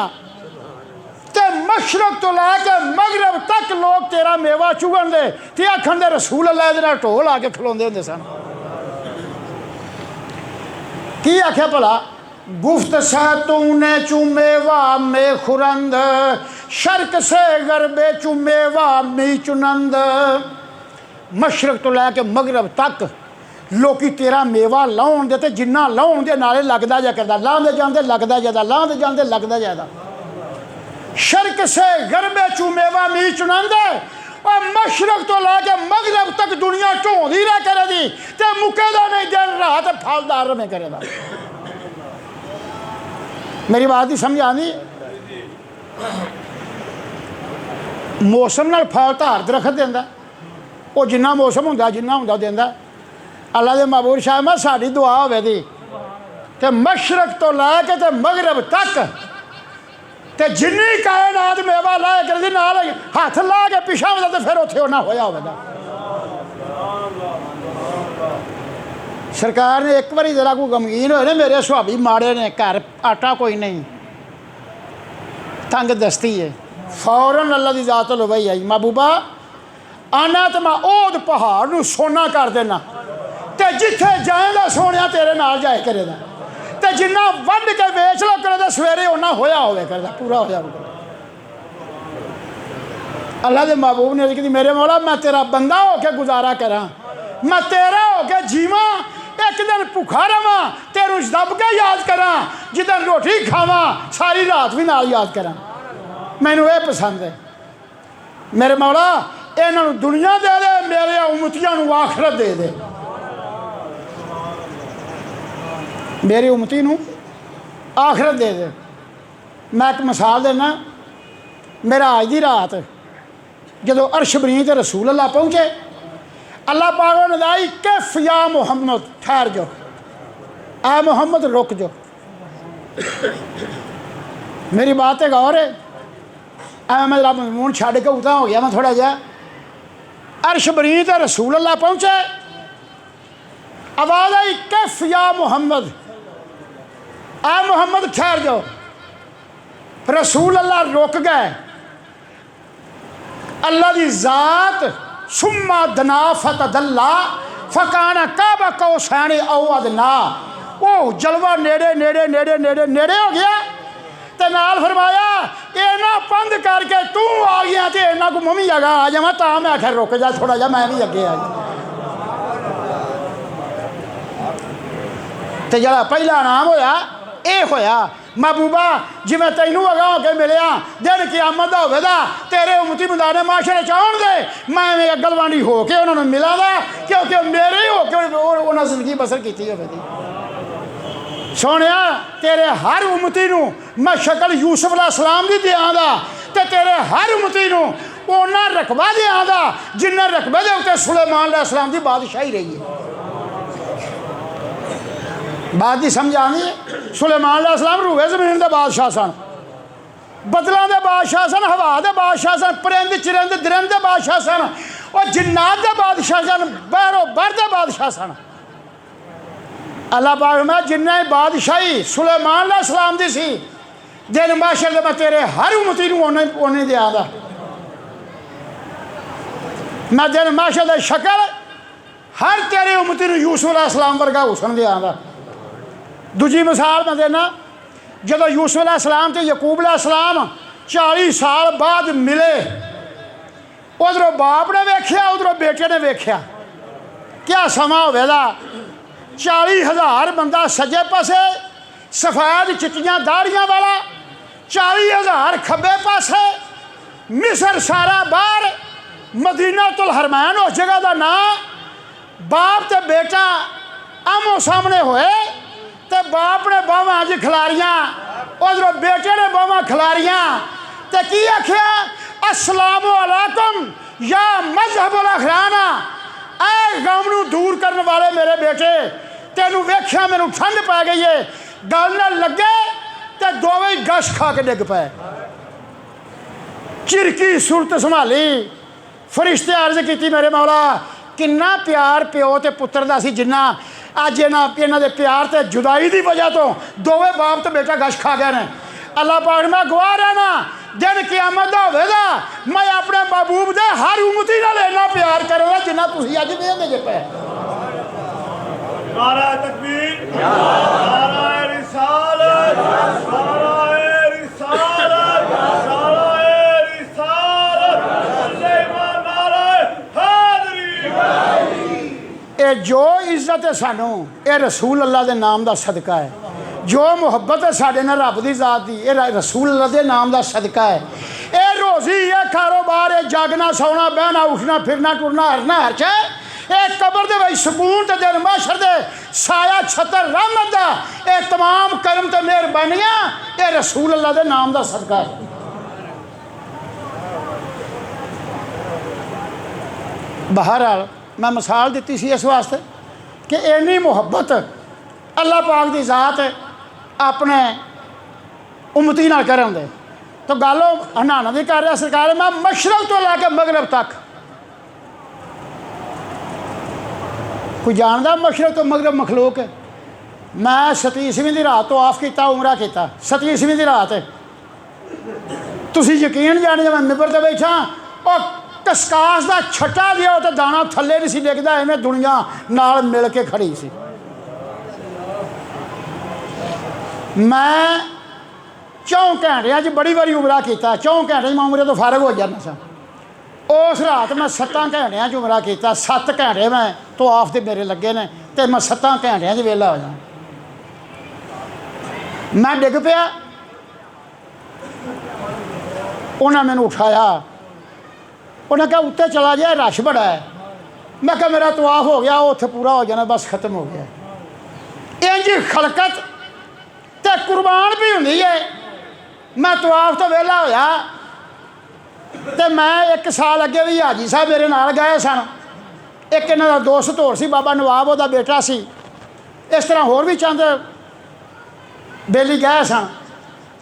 ते मशरक तो लैके मगरब तक लोग तेरा मेवा चुगन दे ते आखन दे रसूल अल्लाह दे नाल ढोल आके खलोंदे हुंदे सन। की आख्या भला गुफ्त सा तूने चूमेवा में खुरंद शर्क से गरबे चूमेवा मी चुनंद। मशरक तो लैके मगरब तक लोकी तेरा मेवा लाउण दे ते जिन्ना लाउण दे नाले लगदा जा करदा लांदे जांदे लगदा जादा लांदे जांदे लगदा जादा। शर्क से गरबे चूमेवा मी चुनंद और मशरक तो लैके मगरब तक दुनिया ढोंदी रह करे दी ते मुकेदा नहीं दिन रात फलदार रवे करेदा। मेरी बात ही समझ आनी। मौसम नाल फल धार दरखत देंदा वो जिन्ना मौसम हुंदा जिन्ना हुंदा देंदा। अल्लाह दे महबूब शाह मैं साड़ी दुआ होवे दी कि मशरक तो लैके ते मगरब तक ते जिन्नी कायनात मेवा लाए करदी नाल हथ ला के पिछा होंदा ते फिर उत्थे होना होया होवेगा। सरकार ने एक बारी जरा कोई गमगीन होए ना मेरे सुहाबी माड़े ने घर आटा कोई नहीं तंग दस्ती है फौरन अल्लाह की जात लुबई आई महबूबा आना तो मैं ओद पहाड़ नूं सोना कर देना ते जिथे जाएगा सोनिया तेरे नाल जाए करेगा ते जिन्ना वढ़ के वेच लो करेगा सवेरे उन्ना होया होवे करेगा पूरा होया होगा। अल्लाह के महबूब ने कहती मेरे मौला मैं तेरा बंदा हो के गुजारा करा मैं तेरा हो के जीवा एक दिन भुखा रहा तेरू दब के याद करा जिदन रोटी खावा सारी रात भी नाल याद करा। मैनू ये पसंद है मेरे मौला इन्हों दुनिया दे दे मेरे उम्मतियों नूं आखरत दे दे। मेरी उम्मती नूं आखरत दे दे। मैं एक मिसाल देना मेरा अज की रात जदों अर्श बरीं ते रसूल अल्लाह पहुँचे अल्लाह पाक ने दाई कैफ या मुहम्मद ठहर जाओ आ मुहम्मद रुक जाओ। मेरी बात है गौर है मैं जरा मजमून छड़ के उदा हो गया मैं थोड़ा जहा। अर्श बरीं ते रसूल अल्लाह पहुँचे आवाज़ आई कैफ या मुहम्मद आ मुहम्मद ठहर जाओ। रसूल अल्लाह रुक गए। अल्लाह की जात सुम्मा दना फतदल्ला फकाना काबा कौसैन औ अदना। वो जलवा नेड़े नेड़े नेड़े नेड़े नेड़े हो गया तो नाल फरमाया इन्ना बंद करके तू आ गया तो इन्ना को मम्मी अगा आ जावा। तो मैं आखिर रुक जा थोड़ा जा, मैं भी अगे आ जा। तो जरा पहला नाम होया ये होया महबूबा जिवें तैनू अगा हो के मिलिया दिन क़यामत दा होवेगा तेरे उम्मती बंदाने माशरे च आउण दे मैं अगलवानी हो के उन्होंने मिला दा क्योंकि मेरे ही हो के उन्होंने जिंदगी बसर की होवेगी। सोनिया तेरे हर उम्मती नू मैं शक्ल यूसुफ अलैहिस्सलाम दी देआंगा ते तेरे हर उम्मती नू उन्ना रकबा देआंगा जिन्ना रकबे दे उत्ते सुलेमान अलैहिस्सलाम दी बादशाही रही है। बात की समझ आ गई। सुलेमान अलैहिस्सलाम रूए जमीन के बादशाह सन, बदलों के बादशाह सन, हवा के बादशाह सन, परिंद चिरिंद दरिंद के बादशाह सन और जिन्नात के बादशाह सन, बहरो बर के बादशाह सन। अल्लाह पाक में जिन्ना बादशाही सुलेमान अलैहिस्सलाम दी सी दिन माशर मैं तेरे हर उम्मती नूं उन्हें देआंगा। मैं दिन माशर दी शक्ल हर तेरे उम्मती नूं यूसुफ अलैहिस्सलाम वर्गा हुसन देआंगा। दूजी मिसाल मैं देना जदों यूसुफ अलैहिस्सलाम ते यकूब अलैहिस्सलाम 40 साल बाद मिले उधरों बाप ने वेख्या उधरों बेटे ने वेख्या क्या समा होवेगा। 40,000 बंदा सज्जे पासे सफेद चिट्टियां दाड़ियां वाला, 40,000 खब्बे पासे, मिस्र सारा बाहर, मदीना तुल हरमैन उस जगह का नाम। बाप ते बेटा आमो सामने होए ते बाप ने बावां अज खिलारियां उधरों बेटे ने बावां खिलारियां ते की आख्या अस्सलामु अलैकुम या मज़हबुल अखराना। ऐ गम नूं दूर करने वाले मेरे बेटे तेनू वेख्या मैनू ठंड पै गई है गल न लगे तो दोवें गश खा के डिग पे। चिरकी सूरत संभाली फरिश्ते अर्ज की मेरे मौला किन्ना प्यार प्यो ते पुत्र दा सी जिन्ना अज इन्हां दे प्यार ते जुदाई की वजह तो दोवें बाप तो बेटा गश खा गए ने। अल्लाह पाक मैं गवाह रहना दिन क़यामत दा होवेगा मैं अपने महबूब दे हर उम्मती नाल इन्ना प्यार करूँगा जिन्ना तुसीं अज वेखदे जे पे। नारा तकबीर, नारा रिसालत, नारा रिसालत, नारा रिसालत, नारा हैदरी। ये जो इज्जत है सानू ये रसूल अल्लाह के नाम का सदका है। जो मुहब्बत है साढ़े नाल रब की जात की ये रसूल अल्लाह के नाम का सदका है। ये रोजी ये कारोबार ये जागना सौना बहना उठना फिरना टुरना हरना हरच ये कबर दे विच सकून ते दिन महशर दे साया छतर रहमत दा ये तमाम करम ते मेहरबानियां ये रसूल अल्लाह के नाम का सदका है। बहरहाल मैं मिसाल दी सी इस वास्ते कि इन्नी मुहब्बत अल्लाह पाक की जात अपने उम्मती नाल करन दे तो गल हनाना की कर रहा सरकार मैं मशरक तो लैके मगरब तक कोई जानता मशरक तो मगरब मखलूक है। मैं 27वीं की रात तो ऑफ किया उमरा किया 27वीं की रात तुसी यकीन जाने मैं मिंबर ते बैठा और कसकास का छट्टा दिया तो दाना थले नहीं सी डिगदा इवें दुनिया नाल मिल के खड़ी सी। मैं 4 घंटिया बड़ी बारी उमरा किया 4 घंटे मैं उमरे तो फारग हो जाना सा। उस रात मैं 7 घंटिया उमरा किया 7 घंटे मैं तो आफ तो मेरे लगे ने तो मैं 7 घंटिया वेला हो जाना। मैं डिग पिया उन्हें मैंने उठाया उन्हें कहा उत्ते चला जाए रश बड़ा है। मैं कहा मेरा तवाफ हो गया उत्थे पूरा हो जाना बस खत्म हो गया। इंज खलकत ते कुर्बान भी होंदी है। मैं तवाफ तो वेला होया तो मैं 1 साल अगे भी हाजी साहब मेरे नाल गए सन। एक इन्हां दा दोस्त होर सी बाबा नवाब उहदा बेटा सी। इस तरह होर भी चंद बेली गए सन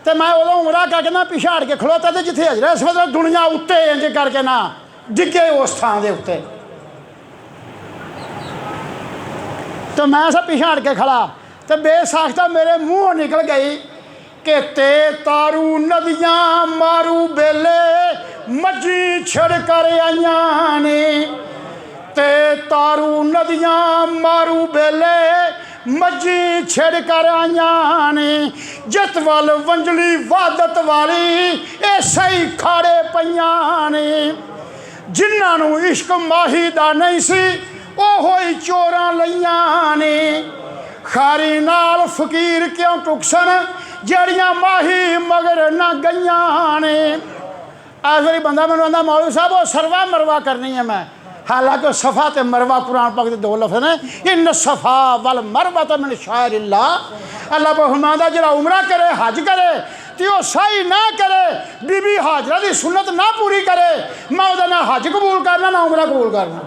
तो मैं उदों उमरा करके ना पिछे हट के खलोता तो जिथे हजरत इस मतलब दुनिया उत्ते इंज करके ना डिगे उस थां दे उत्ते तो मैं सब पिछे हट के खड़ा तो बेसाख्ता मेरे मूँह निकल गई कि ते तारू नदियाँ मारू बेले मजी छिड़ कर आईयां ने ते तारू नदियां मारू बेले मज्जी छिड़ कर आईयां ने जित वल वंजली वादत वाली ए सही खाड़े पईयां ने जिन्हां नूं इश्क माही दा नहीं सी ओहो ही चोरां लईयां ने खारी नाल फकीर क्यों टुकसन जड़ियां माही मगर ना गईयां ने इस वारी बंदा मैनूं आंदा मौलवी साहब वो सरवा मरवा करनी है मैं हालांकि सफ़ा ते मरवा कुरान पाक दे दो लफ्ज़ ने इन सफ़ा वल मरवा तो मिन शाइरिल्लाह अल्लाह फरमांदा जिहड़ा उमरा करे हज करे ते वो सही ना करे बीबी हाजरा की सुन्नत ना पूरी करे मैं उहदा ना हज कबूल करना ना उमरा कबूल करना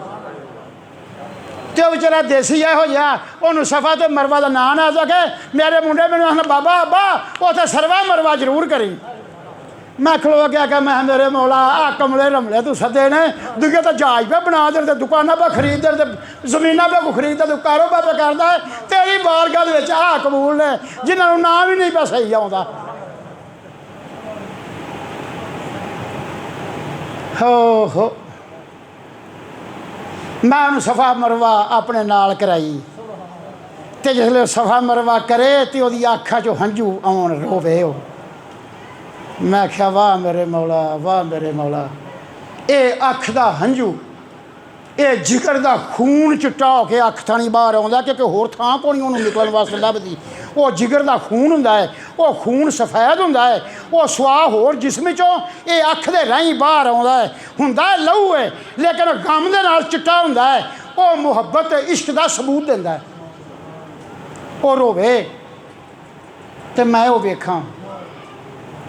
तो बेचारा देसी इहो जिहा उन्होंने सफ़ा ते मरवा का नाम ना सके मेरे मुंडे मैनूं आखन बाबा अब्बा उत्थे सरवा मरवा जरूर करी मैं खलो के आख्या मैं मेरे मौला आ कमले रमले तू सदे ने दुगे तो जहाज पे बना दे दुकाना पे खरीद दे जमीना पे को खरीद दे कारोबार पे करता है तेरी बारगाह आ कबूल ने जिन्होंने नाम ही नहीं पे सही आता हो मैं उन्होंने सफ़ा मरवा अपने नाल कराई तो जिसले सफ़ा मरवा करे तो वो अखा चो हंझू आउन रोवे मैं आख्या वाह मेरे मौला ये अख दा हंझू ये जिगर दा खून चिट्टा हो के अख थानी बाहर आउंदा क्योंकि होर थां कोई उन्होंने निकलण वास्ते लभदी वो जिगर दा खून हुंदा है वो खून सफेद हुंदा है वो सुआ होर जिस्म चों ये अख दे राहीं बाहर आउंदा है हुंदा लहू है लेकिन गम दे नाल चिट्टा हुंदा है वो मुहब्बत इश्क दा सबूत दिंदा है वो रोवे ते मैं वो वेखां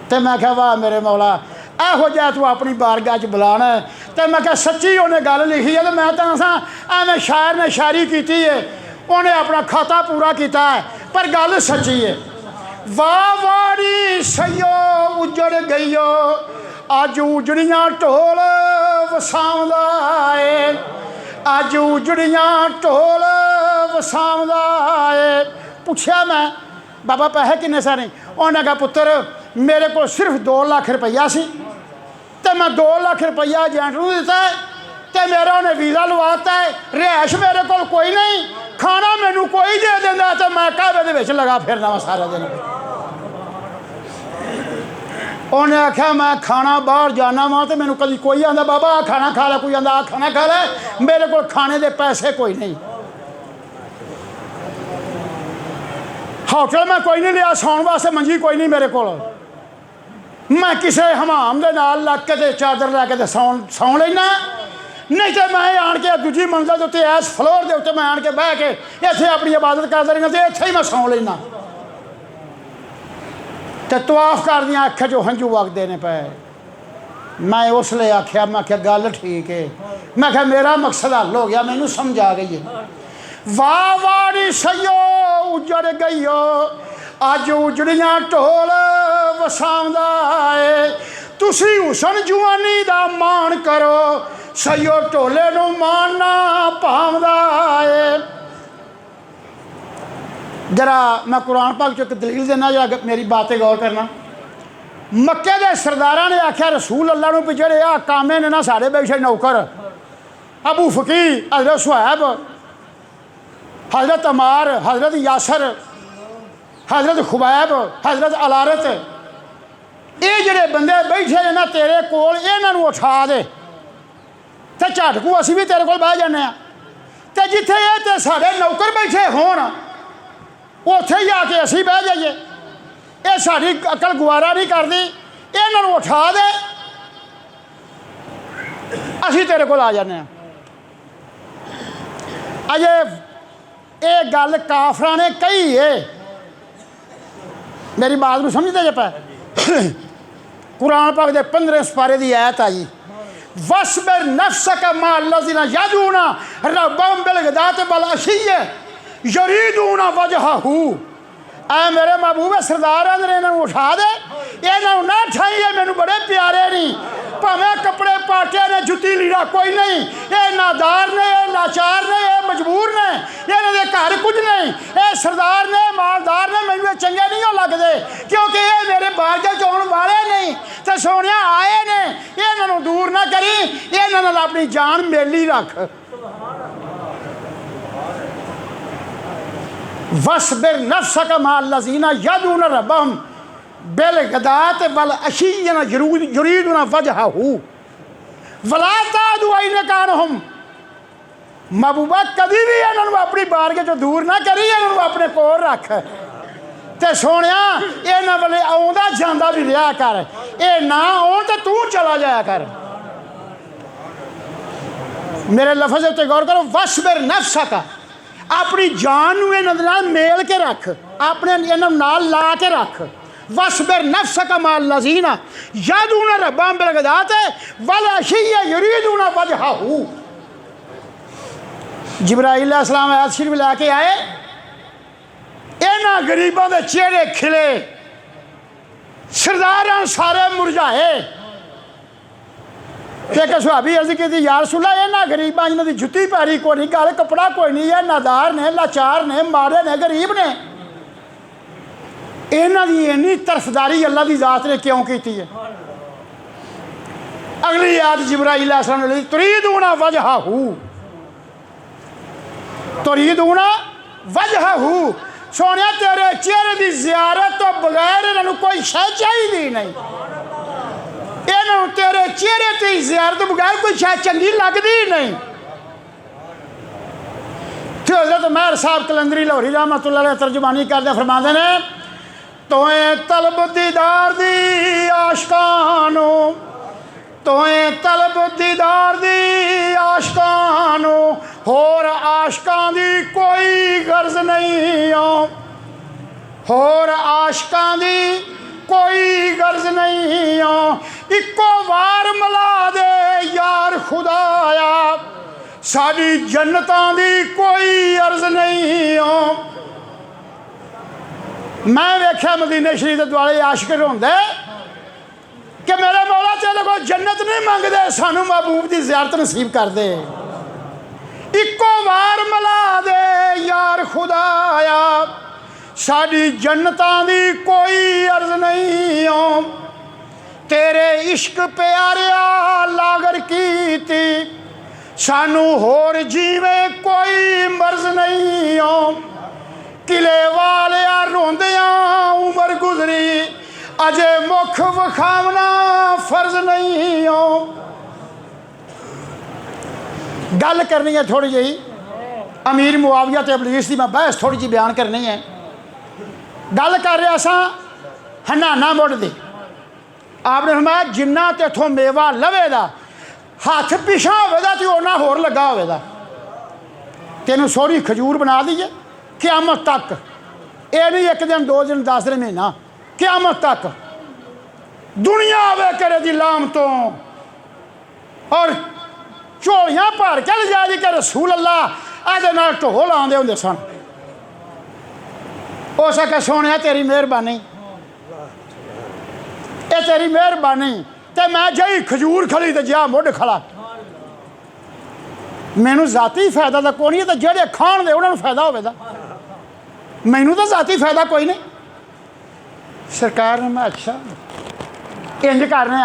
तो मैं क्या वाह मेरे मौला ਇਹੋ ਜਿਹਾ तू अपनी बारगाह च बुलाना तो मैं क्या सच्ची उन्हें गल लिखी है तो मैं तो एवं शायर ने शायरी की है उन्हें अपना खाता पूरा किया है पर गल सच्ची है वाह वाड़ी सईयो उजड़ गईयो अज उजड़ियां ढोल वसाउंदा है अज उजड़ियां ढोल वसाउंदा है पूछया मैं बाबा पैसे किन्ने सारे उन्हें कहा पुत्र मेरे को सिर्फ 2 लाख रुपया सी तो मैं 2 लाख रुपया एजेंट को दिता है तो मेरा उन्हें वीज़ा लवाता है रिहायश मेरे को कोई नहीं खाना मैनू कोई दे देंदा तो मैं कहवे दे लगा फिरना वा सारा दिन उन्हें आख्या मैं खाना बाहर जाना वा तो मैनू कभी कोई आंदा बाबा आ खाना खा लै कोई आंदा आ खाना खा लै मेरे को खाने के पैसे कोई नहीं होटल मैं कोई नहीं लिया सौन वास्ते मंजी कोई नहीं मेरे को मैं किसी हमाम के नाल लग के ते चादर लैके सौ लेना नहीं तो मैं आन के दूजी मंजिल के उत्ते इस फ्लोर के उत्ते मैं आन के बह के इत्थे अपनी इबादत करता रहना तो इत्थे ही मैं सौ लेना तो तवाफ कर दियाँ अख चो हंझू वगदे ने पे मैं उसले आख्या मैं आख्या गल ठीक है मैं आख्या मेरा मकसद हल हो गया मैनू समझ आ गई है वाह वाड़ी सईयो उजड़ गईयो अज उजड़ियां ढोल वसाउंदा है तुसी हुसन जवानी दा मान करो सईयो ढोले नू मानना पाउंदा है जरा मैं कुरान पाक चो एक दलील देना जरा मेरी बातें गौर करना मक्के दे सरदारां ने आख्या रसूल अल्लाह नू भी जेहड़े आ कामे ने ना साढ़े बैठे नौकर अबू फकी हजरत सुहैब हजरत अमार हजरत यासर हजरत खुबैब हजरत अलारत ये जोड़े बंदे बैठे ने ना तेरे कोल इन्हों उठा दे तो झटकू असी भी तेरे कोल बह जाने तो जिथे ये तो साढ़े नौकर बैठे होन उत्थे ही आके असी बह जाइए ये साड़ी अकल गुवारा नहीं करती इन्हों उठा दे असी तेरे कोल आ जाने अजे ये गल काफरा ने कही है मेरी बात को समझते जे पै कुरान पाक दे 15 सपारे की आयत आई वस्बिर नफ्सक मअल्लज़ीना यदऊना रब्बहुम बिल-ग़दाति वल-अशी युरीदूना वजहहू ऐ मेरे महबूब सरदार ने इन्होंने उठा दे इन्हों ना ठाइए मैनू बड़े प्यारे नहीं भावें कपड़े पाटे ने जुत्ती लीड़ा कोई नहीं ये नादार ने ये लाचार ने ये मजबूर ने इन्हों के घर कुछ नहीं ये सरदार ने मां मालदार ने मैनू चंगे नहीं हो लगते क्योंकि ये मेरे बारगे च आने वाले नहीं तो सोने आए ने इन्हों दूर ना करी इन्हों अपनी जान मेली रख वसबिर नफ्सक माल लज़ीना यदून रब्बहुम बिल गदात वल अशीय्यन युरीदून वजहहू वला तादू इनकानहुम महबूबा कभी भी इन्हों अपनी बारगे चो दूर ना करी इन्हों अपने कोल रख ते सोने इन्हों वाले आउंदा जांदा भी रहा कर ये ना आउन तो तू चला जाया कर मेरे लफज उत्ते गौर करो वसबिर नफ्सक अपनी जान नूं इन्हां दे नाल मेल के रख अपने इन्हां नाल ला के रख वसबिर नफ्सक माल लज़ीना यदून रब्बहुम बिल गदात वल अशीय्या युरीदून वजहहू जिब्राइल अलैहिस्सलाम आयत शरीफ लैके आए इन्हां गरीबां दे चेहरे खिले सरदारां सारे मुरझाए एक सुहाबी अर्ज की यार सुला इन्हां गरीबां जिन्हां दी जुत्ती पैरी कोई नहीं गल कपड़ा कोई नहीं है नादार ने लाचार ने माड़े ने गरीब ने इन्हां दी इन्नी तरफदारी अल्लाह की जात ने क्यों की है अगली आयत जिब्राइल अलैहिस्सलाम ने तुरीदूना वजहहू तुरीदूना वजहहू सोने तेरे चेहरे की ज़ियारत तो बगैर इन्हों कोई शय चाहिए नहीं इन्हों तेरे चेहरे की ज़ियारत बगैर कोई शय चंगी लगती नहीं तो हज़रत महर साहब कलंदरी लाहौरी रहमतुल्लाह अलैह तर्जमानी करते फरमाते ने तोए तलब दीदार दी आशिकानो तोए तलब दीदार दी आशिकानो होर आशिकां दी कोई गर्ज नहीं होर आशिकां दी कोई गर्ज नहीं इको वार मिला दे यार खुदाया साडी जन्नतां दी कोई अर्ज नहीं मैं वेख्या मदीने शरीफ दे दुआले आशिक रोंदे कि मेरे मौला तेरे को जन्नत नहीं मंगदे सानू महबूब की ज़ियारत नसीब कर दे इको वार मिला दे यार खुदाया साडी जन्नतां दी कोई अर्ज नहीं तेरे इश्क प्यारिया लागर कीती सानू होर जीवे कोई मर्ज नहीं किले वालिया रोंदियां उमर गुजरी अजे मुख विखावना फर्ज नहीं गल करनी है थोड़ी जी अमीर मुआविया ते इबलीस की मैं बहस थोड़ी जी बयान करनी है गल कर रहे असा हनाना मुड़ दी आपने फरमाया जिन्ना तेथों मेवा लवेगा हाथ पिछा होगा तो उन्ना होर लगा होगा तेनों सोहरी खजूर बना दीए क़यामत तक ये नहीं एक दिन 2 दिन 10 दिन महीना क़यामत तक दुनिया आवे करे दी लाम तो और झोलियां भर के ले जाए कि रसूल अल्लाह आदे नाल ढोल आंदे हुंदे सन हो सके सोने तेरी मेहरबानी ये तेरी मेहरबानी ते मैं जही खजूर खड़ी तो जा मुढ़ खड़ा मैनू जाती फायदा तो कोई नहीं तो जेड़े खाण दे उन्होंने फायदा होगा मैनू तो जाती फायदा कोई नहीं सरकार ने मैं अच्छा इंज करने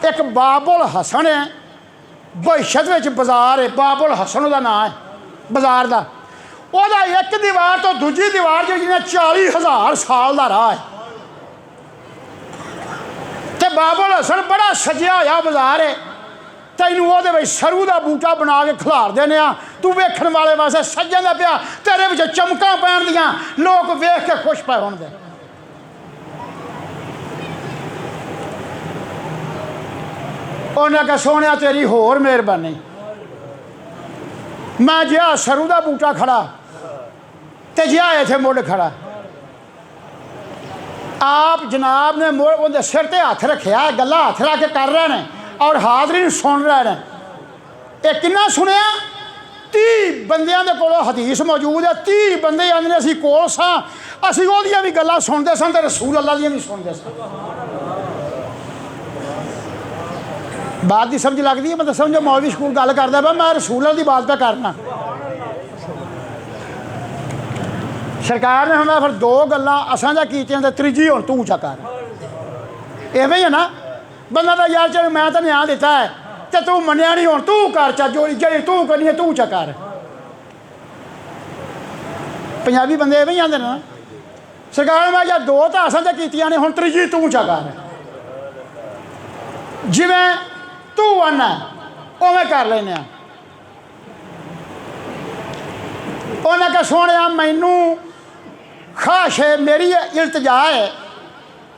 एक बाबुल हसन है बहिशत बाजार है बाबुल हसन का नाम है बाजार का वह एक दीवार तो दूजी दीवार जो जिन्हें 40,000 साल का राह है तो बाबुल हसन बड़ा सजिया होया बाजार है तैनू वो सरू का बूटा बना के खिलार देने तू वेखण वाले वास्ते सज्जन का पिया तेरे विच चमकां पैण दियां लोग वेख के खुश पे होण दे उन्हें कहा सोने तेरी होर मेहरबानी मैं जिहा सरू का बूटा खड़ा तो जिहा इत्थे मुढ़ खड़ा आप जनाब ने उनके सिर ते हथ रखिया गल्लां हथ रख के कर रहे हैं और हाज़रीन सुन रहे हैं ये किन्ना सुनिया 30 बंदियां दे कोलों हदीस मौजूद है 30 बंदे आंदे असीं कोल सां असीं ओहदियां भी गल्लां सुनदे सन ते रसूल अल्लाह दियां भी सुनदे सन बात की समझ लगती है मतलब समझो मौलवी स्कूल गल करदा मैं रसूल अल्लाह दी बात पे करना सरकार ने हुंदा फिर दो गल्लां असां जा कीतियां ते त्रीजी हुण तू चा कर इवें ही है ना बंदा तो यार चल मैं तो न्याय दिता है तो तू मन्निया नहीं हुण तू कर चा जो जी तू करनी है तू चा कर पंजाबी बंदे इवें ही आंदे ना सरकार ने मैं यार दो तो असां जा कीतियां ने हुण त्रीजी तू चा कर जिवें तू आना उवें कर लेने उन्हें कहा सोने मैनू खाश है मेरी इल्तजा है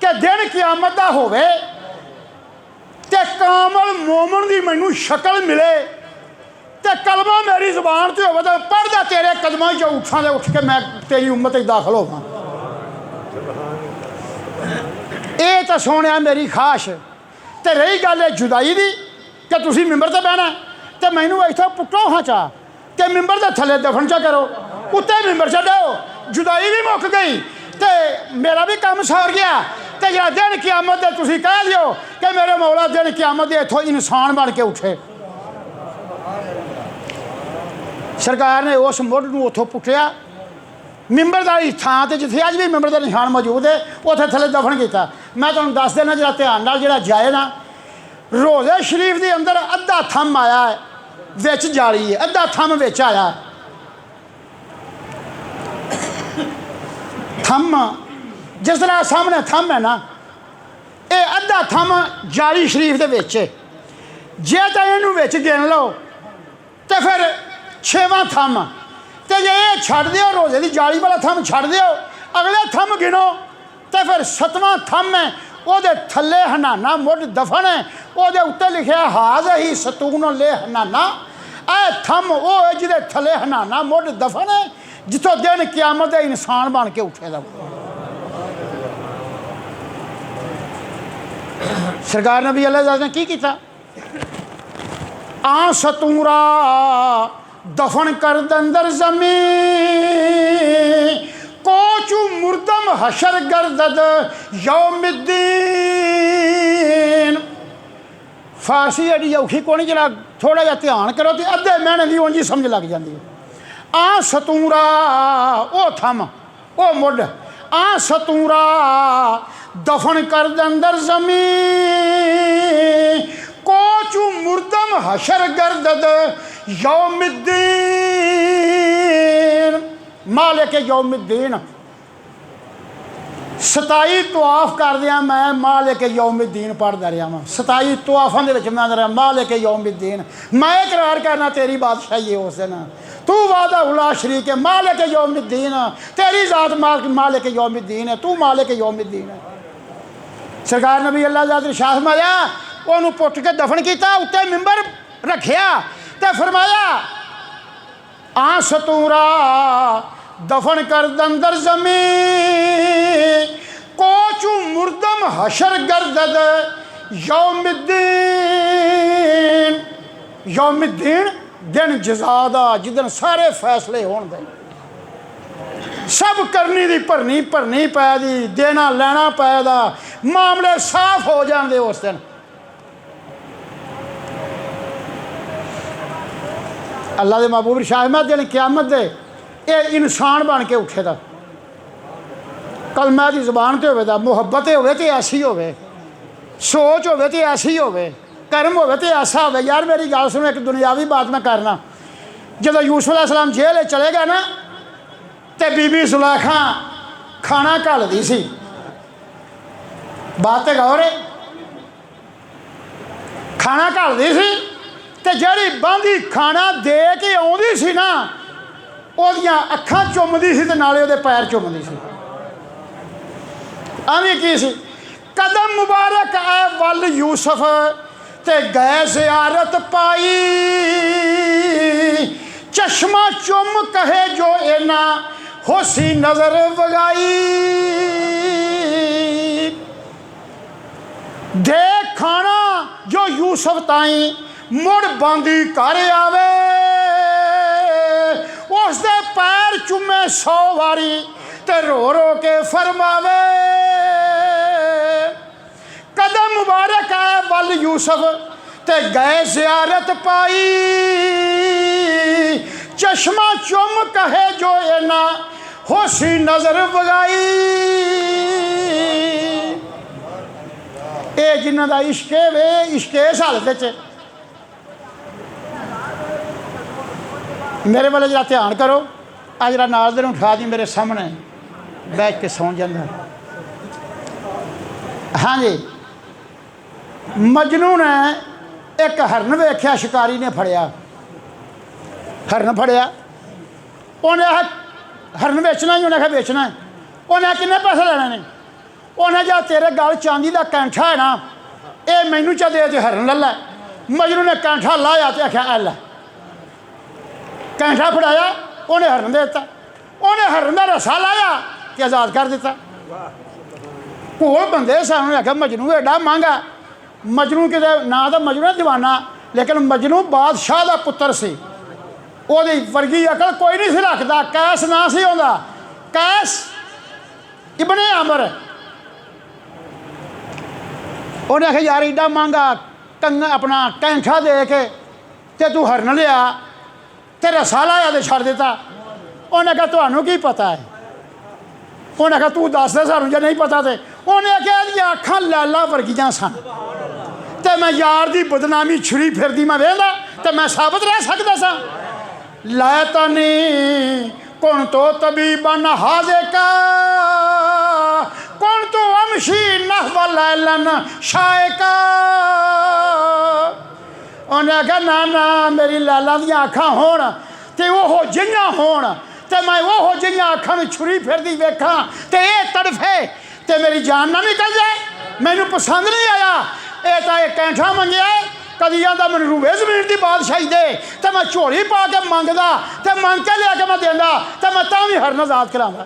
कि दिन क़यामत दा होवे ते कामल मोमन दी मैनू शक्ल मिले ते कलमा मेरी ज़बान ते होवे ते पढ़दा तेरे कदमां च उठां दे उठ के मैं तेरी उम्मत च दाखल होवां ये तो सोने मेरी खाश ते रही गल जुदाई दी कि तुसीं मिंबर ते बहना ते मैनू इत्थों पुट्टो हाँ चा ते मिंबर दे थले दफन चा करो उत्ते मिंबर छड्डो जुदाई भी मुक गई ते मेरा भी काम सौर गया ते जरा दिन क़यामत दे तुसीं कह दिओ कि मेरे मौला दिन क़यामत दे इत्थों इंसान बन के उठे सरकार ने उस मुढ़ नूं उत्थों पुट्टिया मिंबर दी थां ते जिथे अज भी मिंबर का निशान मौजूद है उत्थे थले दफन किया मैं तुहानूं दस देना जरा ध्यान नाल जिहड़ा जाए ना रोज़े शरीफ के अंदर अद्धा थम आया है विच जाली है अद्धा थम विच आया है थम जिस तरह सामने थम है ना ये अद्धा थम जाली शरीफ के विच है जे तो इनू विच गिन लो तो फिर 6वां थम तो जे ये छड्ड दिओ रोज़े की जाली वाला थम छड्ड दिओ अगले थम गिनो तो फिर 7वां थम है ਉਹਦੇ थले हनाना मुढ़ दफन है ਉਹਦੇ उत्ते लिखिया हाज ही सतून ले हनाना ए थम वो है जिहदे थले हनाना मुढ़ दफन है जिथों दिन क़यामत दे इंसान बन के उठेगा सरकार नबी अल्लाह ने की किया आ सतूरा दफन कर दंदर ज़मीन कोचू मुर्दम हशर गर्दद यौमिद्दीन फारसी एडी औखी कोनी जरा थोड़ा जिहा ध्यान करो तो अद्धे महीने की उंज ही समझ लग जाती है आ सतूरा ओ थम ओ मुढ़ आ सतूरा दफन कर दंदर ज़मीन कोचू मुर्दम हशर गर्दद यौमिद्दीन मालिक यौमिद्दीन 27 तवाफ कर दिया मैं मालिक यौमिद्दीन पढ़ता रहा वहाँ 27 तवाफों के मैं रहा मालिक यौमिद्दीन मैं करार करना तेरी बादशाही उस दिन तू वादा उला शरीक है मालिक यौमिद्दीन तेरी ज़ात मालिक यौमिद्दीन है तू मालिक यौमिद्दीन है सरकार नबी अल्लाह ज़ात शाह फरमाया उन्होंने पुट के दफन किया उत्ते मिंबर रखिया तो फरमाया आ सतूरा दफन कर दंदर ज़मीन कोचू मुर्दम हशर गर्दद यौमिद्दीन यौमिद्दीन दिन जज़ा जिदन सारे फैसले होण दे सब करनी दी भरनी भरनी पै दी देना लेना पै दा मामले साफ हो जाते उस दिन अल्लाह के महबूब शाह मैं दिन क़यामत दे ये इंसान बन के उठेगा कलमा की ज़बान तो होवे मुहब्बत होवे तो ऐसी होवे सोच होवे तो ऐसी होवे कर्म होवे तो ऐसा होवे यार मेरी गल सुनो एक दुनियावी बात मैं करना जब यूसुफ अलैहिस्सलाम जेल चले गए ना तो बीबी जुलैखा खाना घलदी सी बात तो गौर है खाना घलदी सी ते जिहड़ी बांधी खाना दे के आउंदी सी ना ओदियां अखां चुमदी सी ते नाले ओदे पैर चुमदी सी आवी की सी कदम मुबारक ऐ वल यूसुफ ते गए ज़ियारत पाई चश्मा चुम कहे जो एना होसी नजर वगाई देख खाना जो यूसुफ ताई मुड़ बांदी घर आवे उसदे पैर चुमे 100 वारी ते रो रो के फरमावे कदम मुबारक है वल यूसुफ ते गए ज़ियारत पाई चश्मा चुम कहे जो एना होसी नज़र वगाई। ये जिन्हों का इश्क वे इश्क इस हालत मेरे वाले जरा ध्यान करो। आ जरा नाज़र उठा दी मेरे सामने बैठ के सौ जाता। हाँ जी, मजनू ने एक हरन वेख्या, शिकारी ने फड़िया हरन फड़िया। उन्हें हरन बेचना ही, उन्हें आखिया बेचना है। उन्हें किन्ने पैसे लेने ने? उन्हें जा तेरे गल चांदी का कैंठा है ना, ये मैनू चा दे हरन ले लै। मजनू ने कैंठा लाया तो आख्या ऐ लै। कैंठा फड़ाया, उन्हें हरन दे दिता। उन्हें हरन का रस्सा लाया कि आज़ाद कर दिता। कोल बंदे सामने आख्या मजनू एडा महंगा। मजनू कि ना तो मजनू है दीवाना, लेकिन मजनू बादशाह का पुत्र सी। ओदी वर्गी अकल कोई नहीं सी रखता। कैस ना सी आंदा, कैस इब्ने अमर। उन्हें आख्या यार एडा महंगा अपना कैंठा दे के ते तू हरन लिया ते रस्सा लाया तो छड़ दिता। उन्हें कहा तुहानू की पता है? उन्हें कहा तू दस दे सानू जे नहीं पता। तो उन्हें आख्या एदियां अखां लैला वर्गियां सन ते मैं यार दी बदनामी छुरी फिरदी मैं वेंदा ते मैं साबित रह सकदा सा। लैतनी कुन तो तबीबन हाज़िका कुन तो अमशी नहवा लैलन शायका। उन्हें आख्या ना ना, मेरी लैला दियां अखां होण ते ओहो जिहियां होण ते मैं ओहो जिहियां अखां में छुरी फिरदी वेखां ते ये तड़फे ते मेरी जान ना निकल जाए। मैनू पसंद नहीं आया। ये तो एक कैंठा मंगया, कदी आंदा मैनू रूबे जमीन की बादशाही दे तो मैं झोली पा के मंगदा ते मंग के लिया के मैं देंदा ते मैं तां भी हरन आज़ाद करांदा।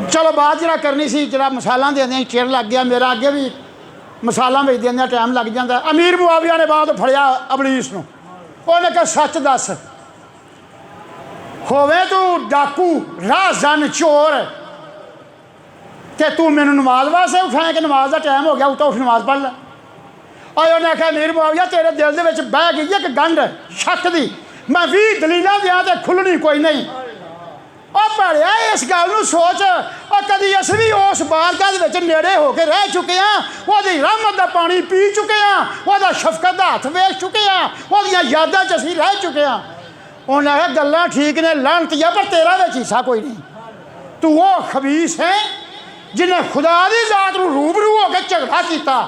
चलो बात जरा करनी सी, जरा मिसालां देंदे चिर लग गया। मेरा अगे भी मिसालां विच देंदे टाइम लग जाता। अमीर मुआविया ने बाद फड़िया अबलीस नूं। उन्हें कहा सच दस, होवे तू डाकू राहजन चोर ते तू मैनू नमाज वास्ते उठाए कि नमाज का टाइम हो गया, उठा उठ नमाज पढ़ लै। और उन्हें आख्या अमीर मुआविया तेरे दिल दे विच बह गई एक गंढ शक दी, मैं 20 दलीलां दियां ते खुलनी कोई नहीं। और भैया इस गल नूं सोच, और कदी अस भी उस बारगाह दे विच नेड़े होके रह चुके हैं, ओहदी रहमत दा पानी पी चुके हैं, ओहदा शफकत दा हत्थ वेख चुके हैं, ओहदियां यादां च असीं रह चुके हैं। उन्हें आख्या गल्लां ठीक ने लानतिया, पर तेरा विच हिस्सा कोई नहीं। तू वो खबीस है जिन्हें खुदा की जात नूं रूबरू होकर झगड़ा किया।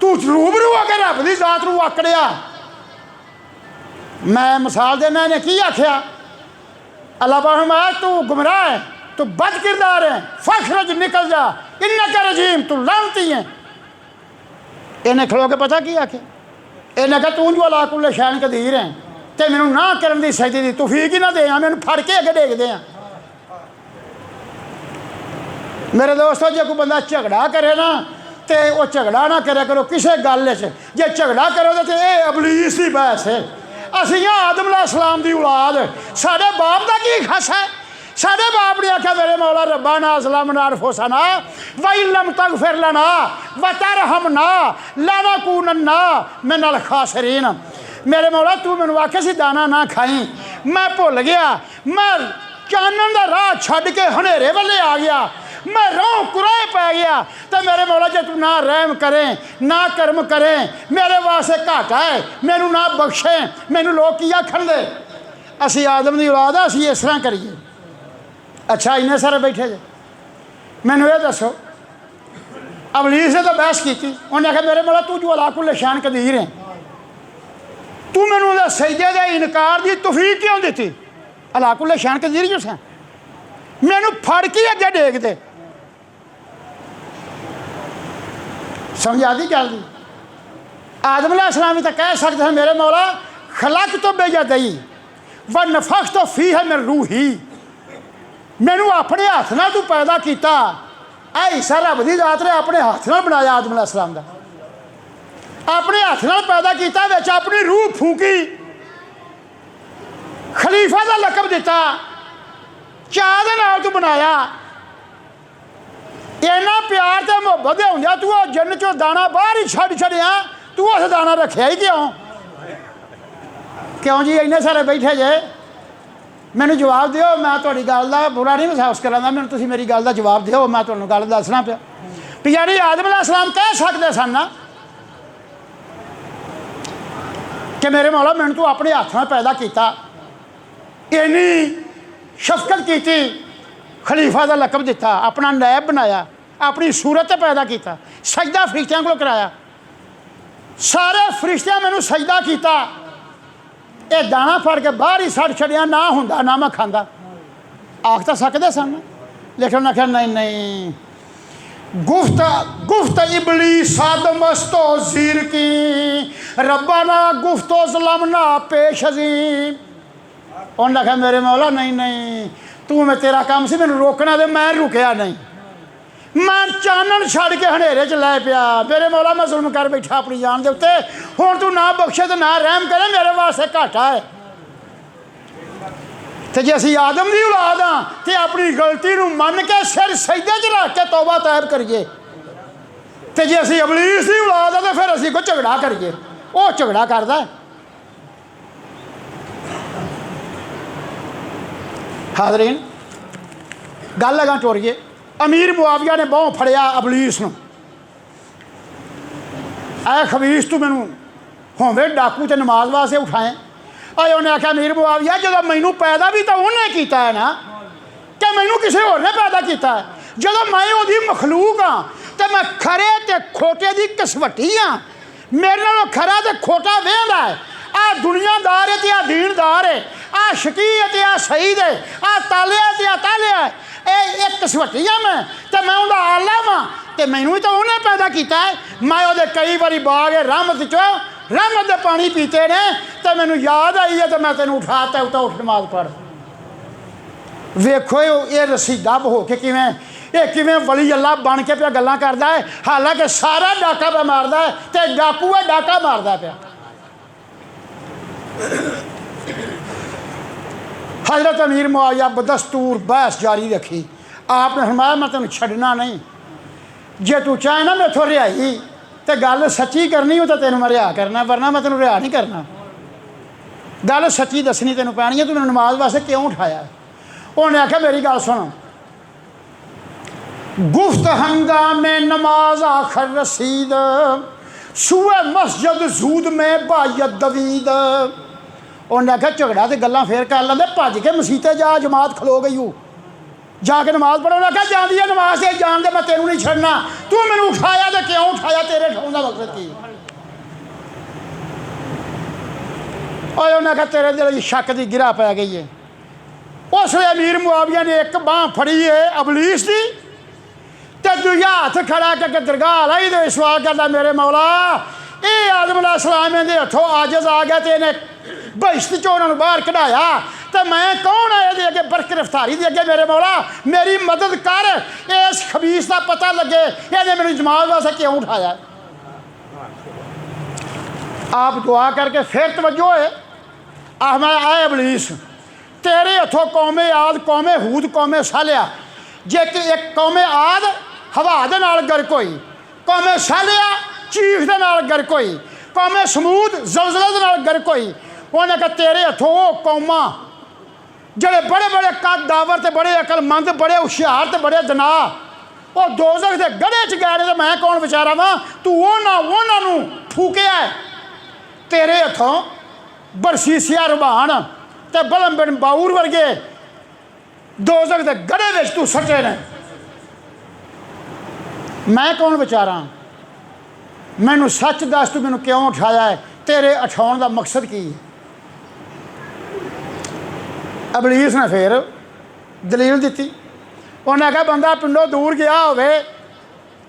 तू रूबरू होकर रब की जात नूं आकड़िया। मैं मिसाल देना, इन्हें की आख्या? अल्लाह फरमाया तू गुमराह है, तू बद किरदार है, फखरज निकल जा, इन्नका रजीम, तू लानती है। इन्हें खलो के पता की आख्या? इन्हें कहा तू जो अला कुल्ले शैन कदीर है ते मैनू ना करन दी सजदे दी तौफीक ही ना दे, मैनू फड़ के अगे देखते हैं। मेरे दोस्तों, जो कोई बंदा झगड़ा करे ना तो वह झगड़ा ना करे करो किसी गल च। जे झगड़ा करो तो यह अबलीस की बहस है। असीं आदम अलैहिस्सलाम दी औलाद, साडे बाप का की खस है? साडे बाप ने आख्या मेरे मौला रब्बा ना ज़लमना अनफुसना व इन लम तगफिर लना व तरहमना लनकूनन्ना मिनल खासिरीन। मेरे मौला तू मैनू आखे सी दाना ना खाई, मैं भुल गया, मैं चानन दा राह छड्ड के हनेरे वाले आ गया, मैं रोह कुराए पै गया। तो मेरे मौला जे तू ना रहम करें ना कर्म करें, मेरे वास्ते घाटा है, मैनू ना बख्शे। मैनू लोग की आखन दे असी आदम की औलाद है, असी इस तरह करिए। अच्छा इन्ने सारे बैठे जे, मैनू ये दसो, अबलीस ने तो बहस की। उन्हें आख्या मेरे मौला तू जो अला कुल्ले शान कदीर है, तू मैनू सजदे दे इनकार की तौफीक क्यों दी? अला कुल्ले शान कदीर जो सा मैनू फड़ के अगे डेग दे। समझ आती गल दी? आदम अलैहिस्सलाम भी तो कह सकते हैं मेरे मौला खलक तो बेयदई व नफख्त तो फी है मेरी रूही, मैनू अपने हाथ नाल तू पैदा किया। ऐ हिस्सा रब दी जात ने अपने हाथ नाल बनाया आदम अलैहिस्सलाम दा, अपने हाथ नाल पैदा किया, विच अपनी रूह फूकी, खलीफा का लकब दिता, चाह दे नाल तू बनाया। इन्ना प्यार तो मुहब्बत दे हुंदिया तू जन्न चो दाना बाहर ही छड्ड छड़िया, तू उस दाना रखिया ही क्यों? क्यों जी इन्ने सारे बैठे जे? मैनू जवाब दिओ, मैं तुहाडी गल दा बुरा नहीं महसूस करांदा, मैनू तुसीं मेरी गल दा जवाब दिओ, मैं तुहानूं गल दसना पिया भी यानी आदम अलैहिस्सलाम कह सकदे सन ना कि मेरे मौला मैनू तू अपने हत्थ नाल पैदा किया, इन्नी शफकत की, खलीफा का लकब दिता, अपना नैब बनाया, अपनी सूरत पैदा किया, सजदा फरिश्तियां को कराया, सारे फरिश्तियां मैनू सजदा किया, ये दाना फड़ के बाहर ही सड़ छड़िया, ना हुंदा ना मैं खांदा, आख तो सकते सन, लेकिन उन्हें आख्या नहीं नहीं, गुफ्त इबलीस आदमस्तो ज़ीर की रब्बाना गुफ्तो ज़लमना पेश अज़ीम। उन्हें आख्या मेरे मौला नहीं नहीं, तू मैं तेरा काम से मैंने रोकना दे, मैं रुकया नहीं, मैं चानन छड़ के हनेरे च लै पिया, मेरे मौला मैं जुल्म कर बैठा अपनी जान दे उत्ते, हुण तू ना बख्शे तो ना रहम करे, मेरे वास्ते घाटा है। तो जे असी आदम की औलाद हाँ तो अपनी गलती नूं मन के सिर सजदे च रख के तौबा तैब करिए, तो जे असी इबलीस की औलाद है तो फिर असी कोई झगड़ा करिए, वो झगड़ा करदा है। हाज़रीन गल अगां टोरीए, अमीर मुआविया ने बाहों फड़िया इबलीस नूं, ऐ खबीस तू मैनू होवे डाकू ते नमाज वास्ते उठाए। अरे उन्हें आख्या अमीर मुआविया जो मैनू पैदा भी तो उन्हें किया है ना, कि मैनू किसी होर ने पैदा किया है, जो मैं उसकी मखलूक हाँ तो मैं खरे तो खोटे की कसवटी हाँ, मेरे नालों खरा तो खोटा वेंदा है, आ दुनियादार है तो आ दीनदार है, आ शकी है तो आ सईद है, आ तालिया है तो आ तालिया है, एक कसवटी हाँ मैं उनका आलम हाँ, तो मैनू तो उन्हें पैदा किया है। मैं वो कई बारी बाग रहमत चो रहमत दे पानी पीते ने तो मैनू याद आई है, तो मैं तेन उठाता उठा उठ नमाज पढ़। वेखो ये रसीदा हो के किवें वली अल्लाह बन के पिया गल्लां करदा है, हालांकि सारा डाका पे मारदा है, तो डाकू है डाका मारदा पिया। हजरत अमीर मुआविया बदस्तूर बहस जारी रखी, आपने फरमाया मैं तेन छड्डना नहीं, जे तू चाहे ना मेथों रिहाई तो गल सच्ची करनी हो तो तेन मैं रिहा करना, वरना मैं तेन रिहा नहीं करना, गल सच्ची दसनी तेन पैनी है, तू मैंने नमाज वास्ते क्यों उठाया। उन्हें आख्या मेरी गल सुनो, गुफ्त हंगामे नमाज आखर रसीद, सुए मस्जिद जूद में बायत दवीद। उन्हें आख्या झगड़ा तो गल्लां फेर कर लेंदे, भज के मसीते जा, जमात खलो गई हो, जाके नमाज पढ़ो। उन्हें आख्या जाती है नमाज से जान दे, मैं तेनू नहीं छड़ना, तू मैनू उठाया तो क्यों उठाया, तेरे उठाने का मकसद की। और उन्हें आख्या तेरे दिल शक की गिरा पै गई है। उस वे अमीर मुआविया ने एक बांह फड़ी है इबलीस की, तो दूजा हाथ खड़ा करके दरगाह लाई दे सवाल करता, मेरे मौला ये आदम अलैहिस्सलाम के हथों आजिज़ आ गया, तो इन्हें बहिश्त चो उन्होंने बाहर कढ़ाया, तो मैं कौन है ये अगे बरक गिरफ्तारी दे अगे, मेरे मौला मेरी मदद कर, इस खबीस का पता लगे इन्हें मेरी जमात वास्ते क्यों उठाया। आप दुआ करके फिर तवज्जो है, मैं आए इबलीस तेरे हथों कौमे आद कौमे हूद कौमे सालिया, जे कि एक कौमे आद हवा दे नाल गर्क होई, कौमे सालिया चीख दे नाल गर्क होई, कौमे समूद जलजले दे नाल गर्क होई। उन्हें कहा तेरे हथों वो कौमां जड़े बड़े बड़े कद दावर ते बड़े अकलमंद बड़े हुशियार ते बड़े दना वो दोज़ख दे गड़े च गए, तो मैं कौन बेचारा वां, तू उन्होंने फूकिया है, तेरे हथों बरसीसिया रुबान ते बलम बिन बाऊर वर्गे दोज़ख दे गड़े विच तू सट्टे ने, मैं कौन बेचारा, मैनू सच दस तू मैनू क्यों उठाया है, तेरे उठाने का मकसद की है। इबलीस ने फिर दलील दी, उन्हें आख्या बंदा पिंडों दूर गया होवे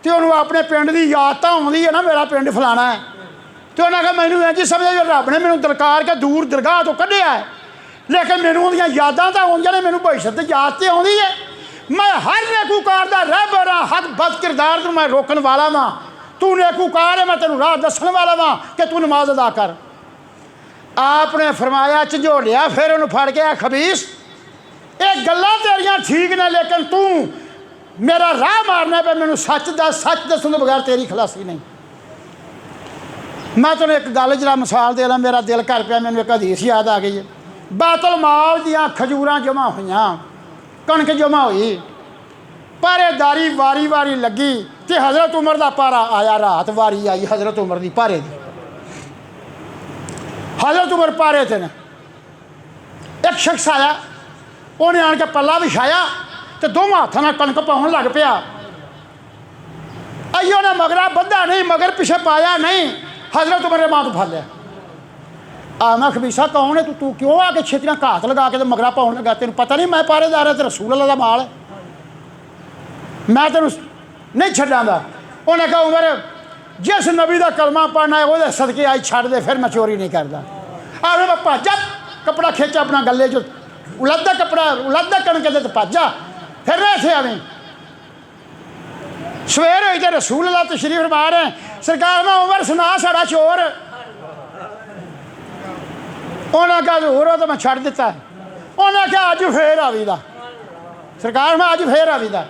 तो उन्होंने अपने पिंड की याद तो आती है ना, मेरा पिंड फलाना है, तो उन्हें आख्या मैनू इंज समझा जो रब ने मैनू दरकार के दूर दरगाह तो कढ़िया है, लेकिन मैनू उहदियां यादां तो आउंदियां ने, मैनू बहिश्त याद तो आउंदी है, मैं हर नेकूकार दा रहबर हाँ, हद बद किरदार तू मैं रोकन वाला वां, तू नेकूकार है मैं तेनू राह दसन वाला वां कि तू नमाज अदा कर। आपने फरमाया झंझोलिया, फिर उन्होंने फड़ के खबीस ये गल्लां तेरियां ठीक ने, लेकिन तू मेरा राह मारने पे मैनू सच दसन तो बगैर तेरी खलासी नहीं। मैं तेन एक गल जरा मिसाल दे ला, मेरा दिल कर पिया, मैनू एक हदीस याद आ गई है, बैतुल माल दियां खजूरां जमा होईयां, कणक जमा हुई, पहरेदारी वारी वारी लगी तो हज़रत उमर का पारा आया। रात वारी आई हज़रत उमर की पारे की। हज़रत उमर पारे थे। एक शख्स आया, उन्हें आन के पल्ला बिछाया तो दोवें हाथों में कणक पाउन लग पिया। अयो ने मगरा बद्धा नहीं, मगर पिछे पाया नहीं। हज़रत उमर ने मां तो फड़ लिया। मैं खबीसा कौन है तू क्यों आके छेतियां घात लगा के मगरा पाउन लगा? तेन पता नहीं मैं पहरेदार है, तो रसूल अल्लाह दा माल है, मैं तेन नहीं छड्डांगा। उन्हें कहा उमर जिस नबी का कलमा पढ़ना है वो सदके आई छड़ दे, फिर मैं चोरी नहीं करता। आगे मैं भाजा, कपड़ा खिंच अपना गले चो, उलझदा कपड़ा उलझदा कणक दे भाजा, फिर ना इत्थे आवें। सवेर हुई तो रसूल अल्लाह तशरीफ फरमा रहे हैं। सरकार में उमर सुना साड़ा चोर। उन्हें कहा हजूर तो मैं छड़ दिता है। उन्हें कहा अज फिर आवीदा। सरकार मैं अज फिर आवीदा।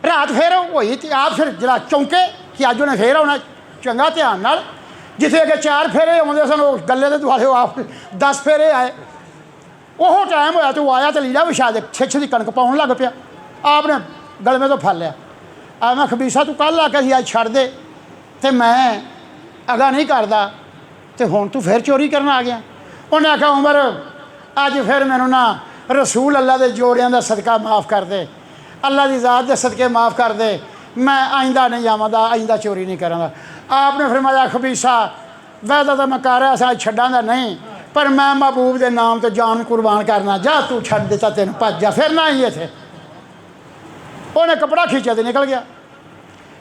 रात फिर हुई तो आप फिर जरा चौंके कि अज उन्हें फिर आना। चंगा ध्यान नाल, जिथे अगे 4 फेरे आते सन गले के दुआले आप 10 फेरे आए। वो टाइम होया तो आया तो लीला विछा दे छिछ की कणक पाउन लग पिया। आपने गलमे तो फड़ लिया। मैं खबीसा तू कल आके अज छड़ दे, तो मैं अगा नहीं करता, तो हुण तू फिर चोरी करना आ गया। उन्हें आखा उमर अज फिर मैनू ना रसूल अल्लाह के जोड़ियां का सदका माफ़ कर दे, अल्लाह की ज़ात के सदके माफ़ कर दे, मैं आइंदा नहीं आवांगा, आइंदा चोरी नहीं करांगा। आपने फरमाया खबीसा वैदा तो मैं कर रहा सा, छड्डांगा नहीं, पर मैं महबूब के नाम तो जान कुर्बान करना। जा तू छड्ड दिता, तेन भज जा, फिर ना आई इत्थे। उन्हें कपड़ा खींचा तो निकल गया।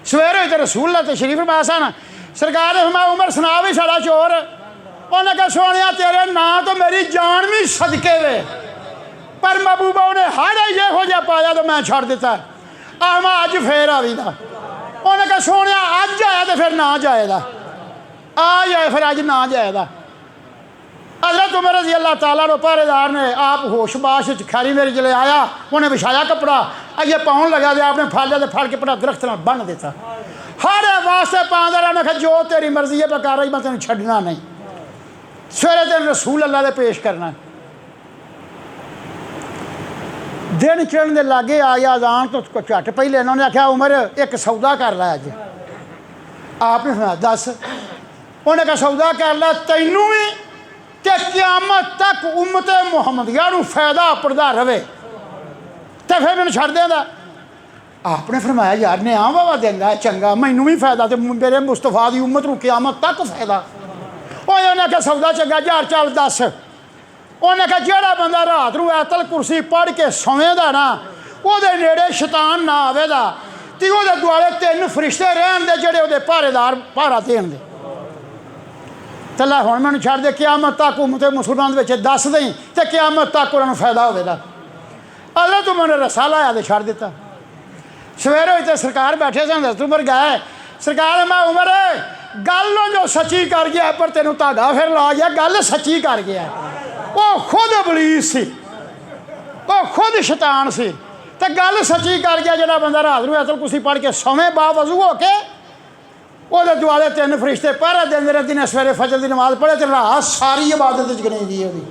सवेरे तो रसूल अल्लाह तशरीफ फरमाया सन। सरकार ने फरमाया उमर सुना भी साड़ा चोर। उन्हें कहा सोनिया तेरे ना तो मेरी जान भी सदके वे, पर महबूबा उन्हें हर यहो जहा पाया तो मैं छड़ दिता। मैं अज फिर आवीदा। उन्हें कहा सोनिया अज आया तो फिर ना जाएगा, आ जाए फिर अज ना जाएगा। हज़रत उमर रज़ी अल्लाह तआला नो पहरेदार ने आप होशबाश खैरी मेरी जले आया, उन्हें बिछाया कपड़ा, अजे पाउन लगा दिया। आपने फड़ लिया तो फड़ के पड़ा दरख्त नाल बन देता। हर वास्ते पाँदा रहा। कहा जो तेरी मर्जी है मैं कर रही, मैं तेन छड्डना नहीं। सवेरे दिन रसूल अल्लाह दे पेश करना। दिन चढ़न के लागे आया अजान तो झट पहले इन्होंने आख्या उमर एक सौदा कर लै अज। आपने सुना दस। उन्हें कहा सौदा कर लै, तैनू भी ते क़यामत तक उम्मत मुहम्मदिया नूं फायदा अपड़दा रवे, तो फिर मैंने छड़ देंदा। आपने फरमाया यार ने आ बाबा देंदा चंगा, मैनू भी फायदा, तो मेरे मुस्तफा की उम्मत नूं क़यामत तक फायदा। उन्हें कहा सौदा चंगा यार चल दस। उन्हें कहा जोड़ा बंदा रात को ऐतल कुर्सी पढ़ के सौवेगा ना, वो नेड़े शैतान ना आवेगा, तो वो दुआले 3 फरिश्ते रहन दे जेड़े वो पहरेदार पहरा देन दे। तो लै हुण मैनूं छड्ड दे, क़यामत तक उम्मत मुसलमान दे विच दस दें, तो क़यामत तक उन्होंने फायदा होवेगा। हज़रत उमर ने रस्सा लाया तो छड्ड दिता। सवेरे होई तो सरकार बैठे सन, हज़रत उमर गए। सरकार मैं उमर गल जो सच्ची कर गया, पर तेनों धागा फिर ला गया, गल सच्ची कर गया। वो खुद इबलीस सी, वो खुद शैतान सी, तो गल सच्ची कर गया। जो बंदा रात को ऐतल कुर्सी पढ़ के सौवें बावजू हो के, वो दुआले 3 फरिश्ते पहरा देंदे रहे। दिन सवेरे फजर की नमाज पढ़े तो रात सारी इबादत च गनी दी ओहदी।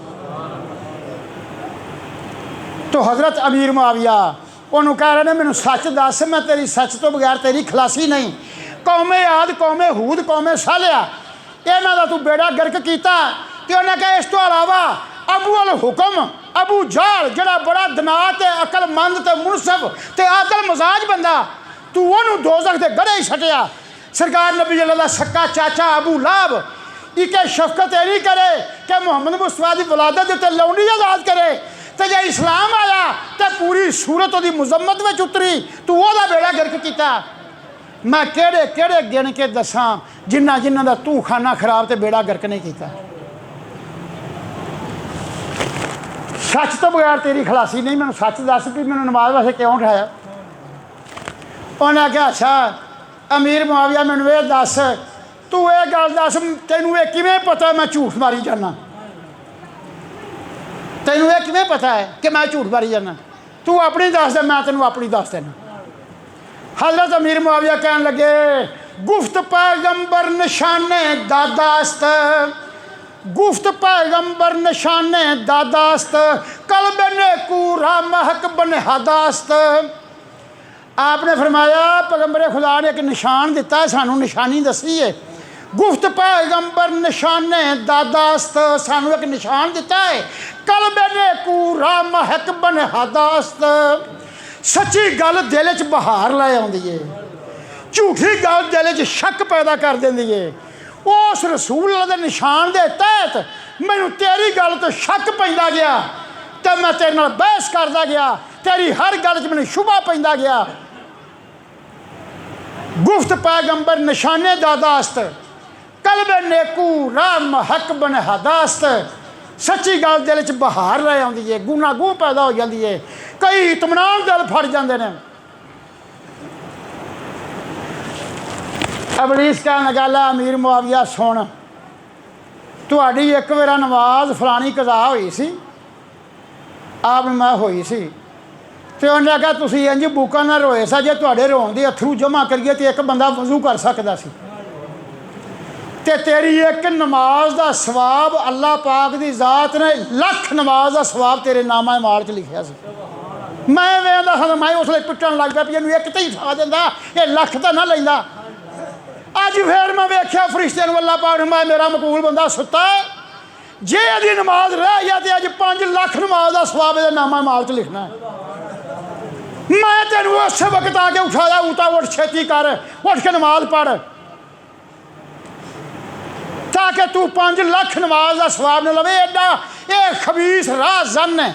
तो हज़रत अमीर मुआविया उन्होंने कह रहे ने मैनू सच दस, मैं तेरी सच तो बगैर तेरी खलासी नहीं। कौमे आद कौमे हूद कौमे सालिया इन्हों का तू बेड़ा गर्क किया। तो उन्हें कहा इस तो अलावा अबू अल हुक्म अबू जाल जड़ा बड़ा दना ते अकलमंद ते मुनसफ ते आदल मजाज बंदा, तू उन्होंने दोज़ख दे गड़े ही छटिया। सरकार नबी अल्लाह दा सक्का चाचा अबू लाभ इके शफकत ये नहीं करे कि मुहम्मद मुस्तफा की वलादत उत्ते लौंडी आजाद करे, तो जे इस्लाम आया तो पूरी सूरत उसकी मुजम्मत में उतरी, तू वह बेड़ा गर्क किया। मैं केड़े केड़े गिन के दसा जिन्ना जिन्हों का तू खाना खराब तो बेड़ा गर्क नहीं किया। सच तो बगैर तेरी खलासी नहीं, मैंने सच दस भी मैंने नमाज वास्ते क्यों उठाया। उन्हें आख्या अच्छा अमीर मुआविया मैनू ये दस, तू ये गल दस तेनू ये किवें पता मैं झूठ मारी जाना, तेनू ये किवें पता है कि मैं झूठ मारी जाना, तू अपनी दस दे मैं तेनू अपनी दस देना। हज़रत अमीर मुआविया कहन लगे गुफ्त पैगंबर निशाने दादास्त गुफ्त पैगंबर निशाने दादास्त कल्ब नेकूरा महक बनहादास्त। आपने फरमाया पैगंबर खुदा ने एक निशान दिता है, सानू निशानी दसी है। गुफ्त पैगंबर निशाने दादास्त, सानू एक निशान दिता है। कल्ब नेकूरा महक बनहादास्त। सच्ची गल दिल च बहार लै आउंदी है, झूठी गल दिल च शक पैदा कर देंदी है। उस रसूल दे निशान दे तहत मैनू तेरी गल तो शक पैंदा गया तो मैं तेरे नाल बहस करदा गया, तेरी हर गल च मैनू शुबा पैंदा गया। गुफ्त पैगंबर निशाने दादास्त कल्ब नेकू राम हक बन हदास्त। सच्ची गल दिल च बहार लै आउंदी है, गुना गूह पैदा हो जाती है, कई इतमान दिल फड़ जाते हैं। अबलीस कहन लगा ला अमीर मुआविया सुन, तुहाडी एक बार नमाज फलानी कज़ा हुई सी, आप मैं हुई सी, तो उन्हें आख्या तुसीं इंज बुका ना रोए सा, जे तुहाडे रोण दे अथरू जमा करिए तो एक बंदा वज़ू कर सकदा सी, ते तेरी एक नमाज का सवाब अल्लाह पाक की जात ने लख नमाज का सवाब तेरे नामा माल च लिखिया सी। मैं वेंदा सा, मैं उसले पिटन लग पिया भी इहनूं एक तो ही फा दिंदा, ये लख तो ना लैंदा। अज फिर मैं वेख्या फरिश्ते नूं अल्लाह पाक ने, मेरा मकबूल बंदा सुता है, जे इहदी नमाज रह गया तो अज 5 लाख नमाज का सवाब इहदे नामा माल च लिखना है। मैं तेनूं उस वक्त आके उठाया, उठा उठ छेती कर, उठ के नमाज पढ़, ताकि तू 5 लाख नमाज का सवाब न लवे। एडा ये खबीस राह जन है।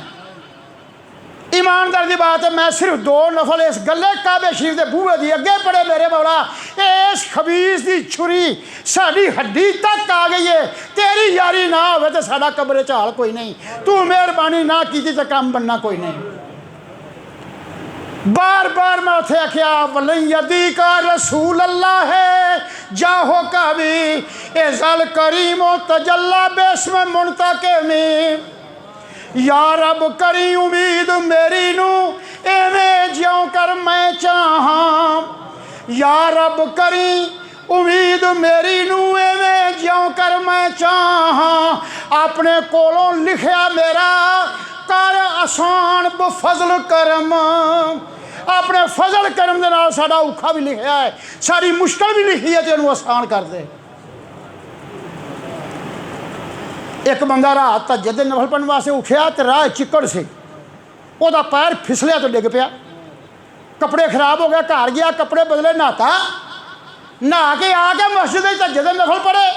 ईमानदार की बात है, मैं सिर्फ 2 नफल इस गले काबे शरीफ के बूहे की अगे पड़े मेरे मौला, इस खबीस की छुरी साड़ी हड्डी तक आ गई है। तेरी यारी ना हो तो साडा कब्रे च हाल कोई नहीं, तू मेहरबानी ना की तो काम बनना कोई नहीं। बार बार मैं उथे आख्या वलयदी का रसूल अल्लाह है जाहो का भी एजल करीमो तजल्ला बेस्म मुनतके में। या रब करी उम्मीद मेरी नू एवें ज्यों कर मैं चाहां, या रब करी उम्मीद मेरी नू एवें ज्यों कर मैं चाहां। अपने कोलों लिखया मेरा कर आसान बफजल करम, अपने फजल करम दे नाल साडा औखा भी लिखिया है, सारी मुश्किल भी लिखी है, तो इहनूं आसान कर दे। एक बंदा रात तहज्जुद दे नफल पढ़न वास्ते उठिया तो राह चिक्कड़ से उहदा पैर फिसलिया तो डिग पिया, कपड़े खराब हो गए, घर गया कपड़े बदले, नहाता, नहा के आके मस्जिद तहज्जुद दे नफल पढ़े।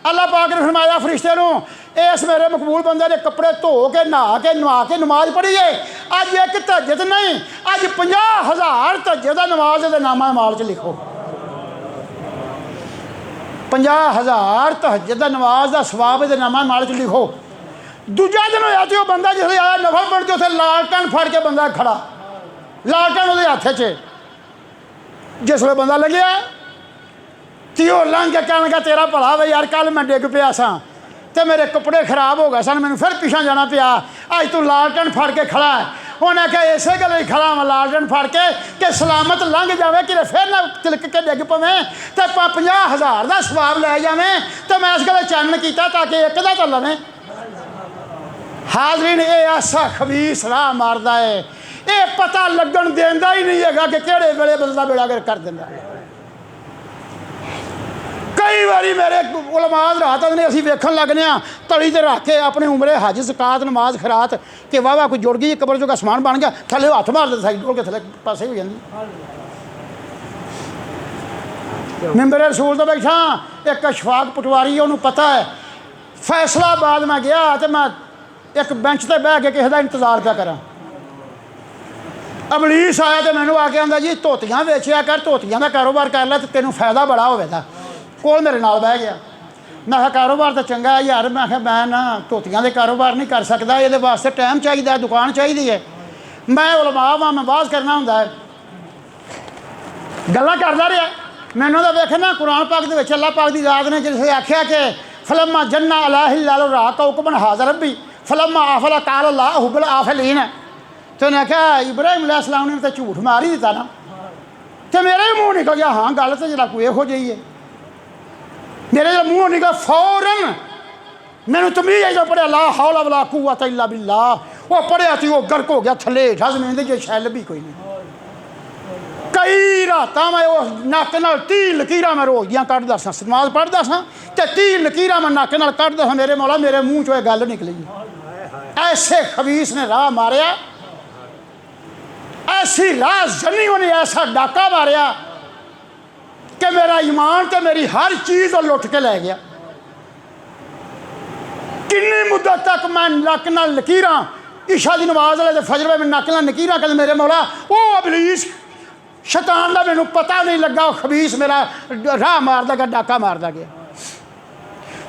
अल्लाह पाक ने फरमाया फरिश्ते नूं, इस मेरे मकबूल बंदे ने कपड़े धो के नहा के नमाज पढ़ी है, अज एक तहज्जुद नहीं, अज 50,000 तहज्जुद दा नमाज दे नामा माल च लिखो। 50,000 तहज्जुद दा नमाज का सवाब दे नामा माल च लिखो। दूजा दिन होया तो बंदा जिसले आया नफल पढ़ के उसे लालटन फड़ के बंदा खड़ा, लालटन उसके हथ च, जिसले बंदा लग्या तो लंघ के कहने लगा तेरा भला वे यार, कल मैं डिग पिया सा तो मेरे कपड़े खराब हो गए सन, मैंने फिर पिछा जाना पिया, अज तू लालटन फड़ के खड़ा है। उन्हें कहा इसे गल ही खड़ा मैं लालटन फड़ के कि सलामत लंघ जाए, कि फिर ना तिलक के डिग पवे तो 50,000 का सवाब लै जाए, तो मैं इस गल चानन किया ताकि एक दा तो लवें। हाजरीन ये ऐसा खबीस राह मारदा है, ये पता लगन देंदा ही नहीं है कि किहड़े वेले बंदा बेड़ा कर दिंदा है। कई बारी मेरे उलमाद रात ने असीं वेखण लगने तली ते रख के अपने उमरे हज ज़कात नमाज खरात कि वाह वाह कोई जुड़ गई, कबर चो समान बन गया, थले हथ मार देते साइड डोल के थले पासे हो जाती। मिंबर रसूल तो बैठा एक अशफाक पटवारी उन्होंने पता है, फैसलाबाद मैं गया तो मैं एक बेंच पर बह के किसी का इंतजार पिया करा। अबलीस आया तो मैनू आके आंदा जी धोतियां वेचिया कर, धोतियां का कारोबार कर लै तो तेनों फायदा बड़ा होगा। कोल मेरे नाल बह गया, मैं कहा कारोबार तो चंगा है यार, मैं कहा मैं ना धोतियां दे कारोबार नहीं कर सकता, ये वास्ते टाइम चाहिए, दुकान चाहिए है, मैं उलमा वां, मैं बाज करना होंदा है। गल्लां करदा रहा, मैनू तो वेखना कुरान पाक दे विच अल्लाह पाक दी ज़ात ने जिसे आख्या कि फलम्मा जन्ना अलैहि राह कौकबन हाज़ा रब्बी फलम्मा आफला काल अल्लाह हुब्बल आफलीन, तो उन्हें आख्या इब्राहिम अलैहिस्सलाम ने तो झूठ मार ही दिता ना, तो मेरे ही मूँह निकल गया हाँ गल तो जरा कोई इहो जी है। मेरे जो मूँह निकल फौरन मैनू तमीज़ जो पढ़िया ला हौला वला कुव्वत इल्ला बिल्लाह, वो पढ़िया थी वो गर्क हो गया थले हेठा जमीन दे, जे शैल भी कोई नहीं। कई रात मैं वो नक नाल 30 लकीरां मैं रोज़ दियां कढ़दा सा, नमाज़ पढ़दा सा ते 30 लकीरां मैं नक नाल कढ़दा सा। मेरे मौला मेरे मूँह चों गल निकली। ऐसे खबीस ने राह मारिया, ऐसी राह जनी उन्हें ऐसा डाका मारिया कि मेरा ईमान तो मेरी हर चीज़ लुट के लै गया। किन्नी मुद्दत तक मैं नक नाल लकीरां, इशा की नमाज वाले फजर में नक नाल लकीरां कदे मेरे मौला वो अबलीस शैतान का मैनू पता नहीं लगा, खबीस मेरा राह मारदा गया, डाका मारदा गया।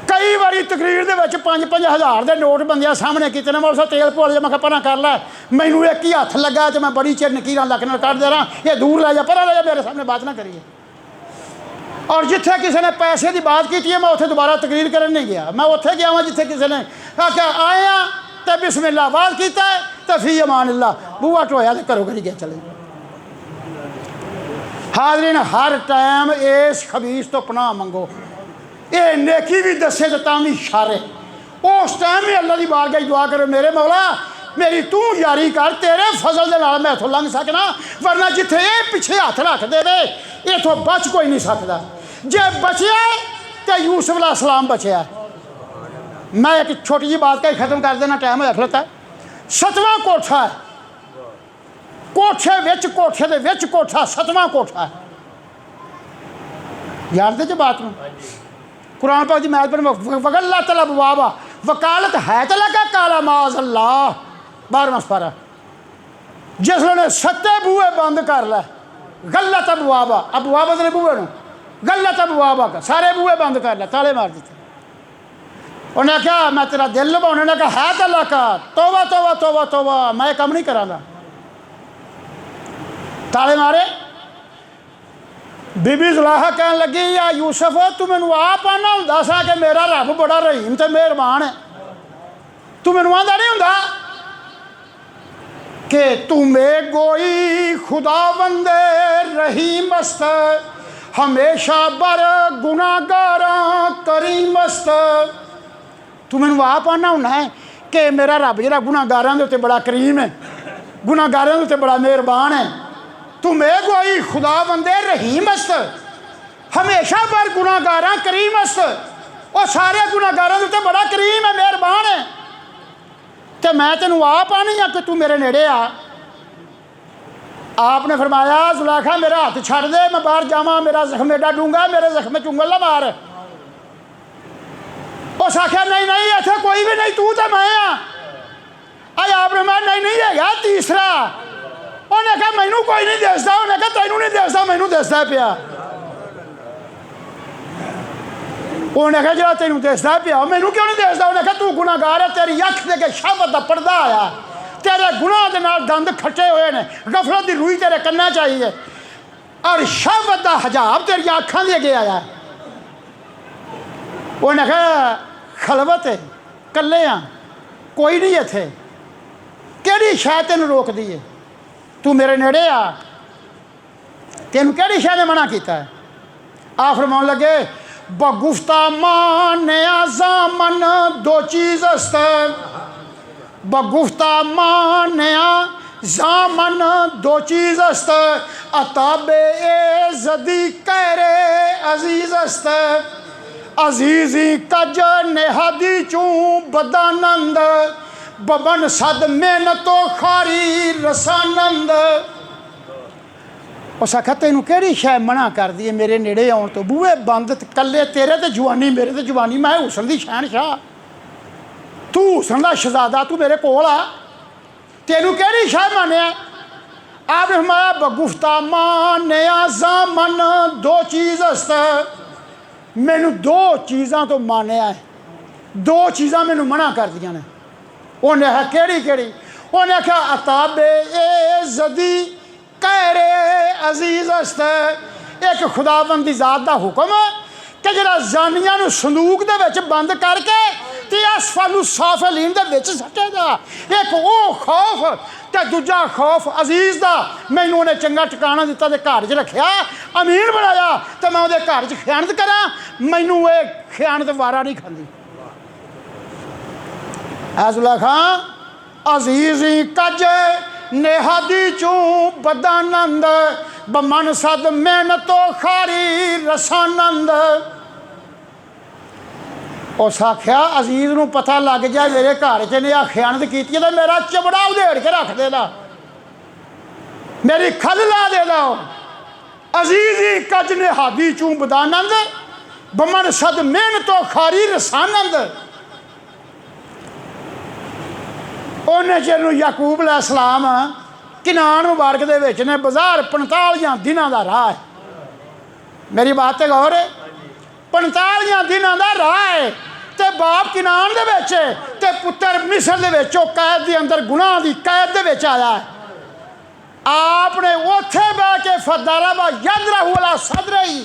कई बारी तकरीर दे विच 5-5 हज़ार के नोट बंदियां सामने किते ने, मैं तेल भुल जा, मैं कहा परा कर लै, मैनू एक ही हथ लगा तो मैं बड़ी चिर नकीरां लक नाल कढ़ दे रहा, ये दूर लै जा, परा लै जा, मेरे सामने बात ना करिए। और जिथे किसी ने पैसे की बात की है मैं उत्थे दोबारा तकरीर करन नहीं गया, मैं उत्थे गया वहाँ जिथे किसी ने आख्या आया तो बिस्मिल्लाह बात किया तो फी अमान अल्लाह, बूहा टोया तो घरों घरी गया चले। हाज़रीन हर टाइम इस खबीस तो पनाह मंगो, ये नेकी भी दसे तो तां भी शर है। उस टाइम ही अल्लाह की बारगाह दुआ करो, मेरे मौला मेरी तू यारी कर, तेरे फजल दे नाल मैं इथों लंघ सकना, वरना जिथे ये पिछे हथ रख दे इथों बच कोई नहीं सकता। जे बचिया तो यूसुफ अलैहिस्सलाम बचिया। मैं एक छोटी जी बात का ही ख़त्म कर देना, टाइम होया खलोता है। 7वां कोठा है, कोठे विच कोठे दे विच कोठा, 7वां कोठा है। जानते जो बात में कुरान पाक की मैत पर वगल्ला तलब वाबा, वकालत है तो लगा काला माज अल्लाह, 12वां पारा। जिसने 7 बूहे बंद कर लै, गलत अबवाबा, अबवाबा ने बूहे न, गलत अबवाबा का सारे बूहे बंद कर लै, ताले मार दिते। उन्हें क्या मैं तेरा दिल लुभाने, उन्हें कहा है तो लका, तोबा तोबा तोबा तोबा, मैं कम नहीं करांगा, ताले मारे। बीबी जुलाहा कह लगी या यूसुफ तू मैनू आप आना हुंदा सा कि मेरा रब बड़ा रहीम ते मेहरबान है, तू मैनू आंदा नहीं हुंदा कि तुम्हें गोई खुदा बंदे रहीम मस्त, हमेशा बर गुनाहगारा करीम मस्त। तू मैनू आप आना होना है कि मेरा रब जरा गुनाहगारां दे उत्ते बड़ा करीम है, गुनाहगारां दे उत्ते बड़ा मेहरबान है। तुम्हें गोई खुदा बंदे रहीम मस्त, हमेशा बर गुनाहगारां करीम मस्त, और सारे गुनाहगारां दे उत्ते बड़ा करीम है, मेहरबान है। तो मैं तेनू आप आनी हाँ कि तू मेरे नेड़े आ। आपने फरमाया जुलेखा मेरा हाथ छड़ दे, मैं बाहर जावा, मेरा जख्म एडा डूंगा, मेरे जख्म चुंगल ना मार। उस आख्या नहीं नहीं इत्थे कोई भी नहीं, तू तो मैं आज आपने मैं नहीं है तीसरा। उन्हें कहा मैनू कोई नहीं दसदा, उन्हें कहा तेनू नहीं दसदा, मैनू दसदा पिया। उन्हें कहा जरा तेनू दसदा पिया, मैनू क्यों नहीं दसदा? उन्हें कहा तू गुनाहगार है, तेरी अख दे के शहवत का पर्दा आया, तेरे गुनाह के नाल दंद खट्टे हुए ने, गफलत की रूई तेरे कन्ना चाहिए, और शहवत का हजाब तेरी अखां दे अगे आया। उन्हें कहा खलवत है, कल्ले हाँ, कोई नहीं इत्थे, केड़ी शै तेनू रोक दी है, तू मेरे नेड़े आ, तेनू केड़ी शै ने मना किया है? आ फरमाउण लगे बगुफ्ता माने आज़ामन दो चीज़ अस्त, बगुफ्ता माने जामन दो चीज़ अस्त, अताबे ए जदी करे अजीज अस्त, अजीजी कज नेहादी चूँ बदानंद, बबन सद मेहनतो खारी रसानंद। उस आखा तेनू केड़ी शै मना कर दी है मेरे नेड़े आउण तो? बूहे बंद कल्ले, तेरे ते जवानी मेरे ते जवानी, मैं हुसन दी शहनशाह, तू हुसन दा शहजादा, तू मेरे कोल आ, तेनू केड़ी शै मानिया? आपने फरमाया बगुफ्ता मानिया जामन दो चीज़ अस्त, मैनू 2 चीज़ां तो मानिया है, 2 चीज़ां मैनू मना कर दियां ने। उन्हें आखा केड़ी केड़ी? उन्हें आखा अताबे ए जदी कैरे अजीज अस्त, एक खुदाबंद दी जात दा हुक्म कि जरा जानियां नू संदूक दे विच बंद करके ते असफलु साफलीन दे विच सट्टेगा। एक वो खौफ ते दूजा खौफ अजीज दा, मैनू उन्हें चंगा ठिकाना दिता ते घर च रखिया, अमीन बनाया ते मैं उहदे घर च खयानत करा, मैनू ये खयानत वारा नहीं खांदी। ऐसुल्ला खां अजीजी कज नेहादी चूं बदानंद बमन सद मेहनतो खारी रसानंद। उस आख्या अजीज नूं पता लग जाए मेरे घर च ने खयानत की तो मेरा चबड़ा उधेड़ के रख देना, मेरी खल ला देना। अजीज ही कज नेहादी चूं बदानंद बमन सद मेहनतो खारी रसानंद। उन्हें चिर याकूब अलैहिस्सलाम किनान मुबारक दे विच ने बाजार 45 दिनों का राह है। मेरी बात ते गौर है, 45 दिनों का राह है ते बाप किनान दे विच ते पुत्र मिस्र दे विच कैद के अंदर गुनाह की कैद दे विच आया है। आपने उथे बह के फदरबा यदरहु अला सदरही,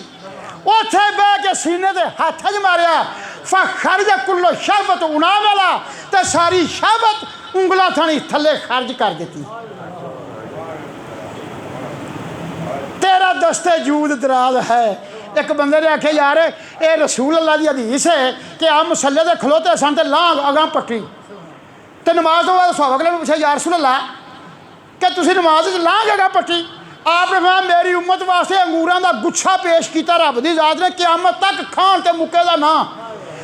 उथे बह के सीने दे हाथ च मारिया। फखरज कुल्लो शहबत उना वाला ते सारी शहबत उंगला थानी थले खर्ज कर दी। तेरा दस्ते जूद दराज है। एक बंदे ने आखे यार ये रसूल अल्लाह की हदीस है कि आप मसले दे खलोते सन ते लांग अगां पट्टी ते नमाज तो बाद सहाबा ने पूछा यार रसूल अल्लाह कि तुसीं नमाज च लांग अगां पट्टी। आपने कहा मेरी उम्मत वास्ते अंगूरां दा गुच्छा पेश किया रब दी ज़ात ने क़यामत तक खान ते मुक्के दा ना।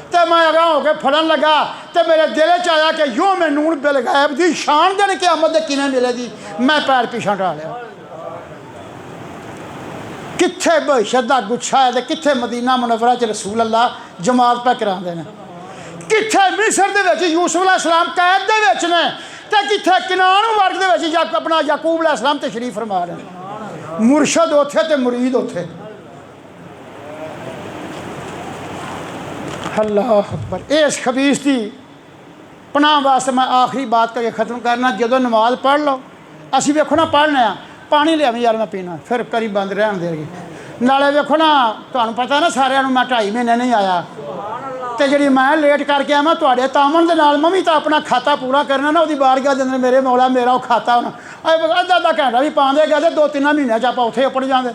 तो मैं अगां हो के फड़न लगा तो मेरे दिल च आया कि यो मैं नून बिल गैब दी शान देने क़यामत दे किवें मिलेगी। मैं पैर पिछा हटा लिया। कित्थे बहिशत दा गुच्छा है तो कित्थे मदीना मुनव्वरा च रसूल अल्लाह जमात पे करांदे ने, कित्थे मिस्र दे विच यूसुफ अलैहिस्सलाम कैद दे विच ने ते कित्थे किनान मुबारक दे विच अपना याकूब अलैहिस्सलाम तशरीफ फरमा रहे हैं। मुर्शद उथे ते मुरीद उथे। अल्लाह अकबर। इस खबीस की पनाह वास्ते मैं आखिरी बात करके ख़त्म करना। जदों नमाज पढ़ लो असीं वेखो ना पढ़ने आ पानी लियावी यार मैं पीना फिर करी बंद रहन देगी। नाले वेखो ना तुहानूं पता ना सारिਆਂ ਨੂੰ मैं 2.5 महीने नहीं आया तो जी मैं लेट करके आवां तुहाडे तामन दे नाल मैं भी तो अपना खाता पूरा करना ना। वो बारगाह दे अंदर मेरे मौला मेरा वो खाता होना अद्धा घंटा भी पाँदे गए तो 2-3 महीनों च आप उत्थे उपड़ जाते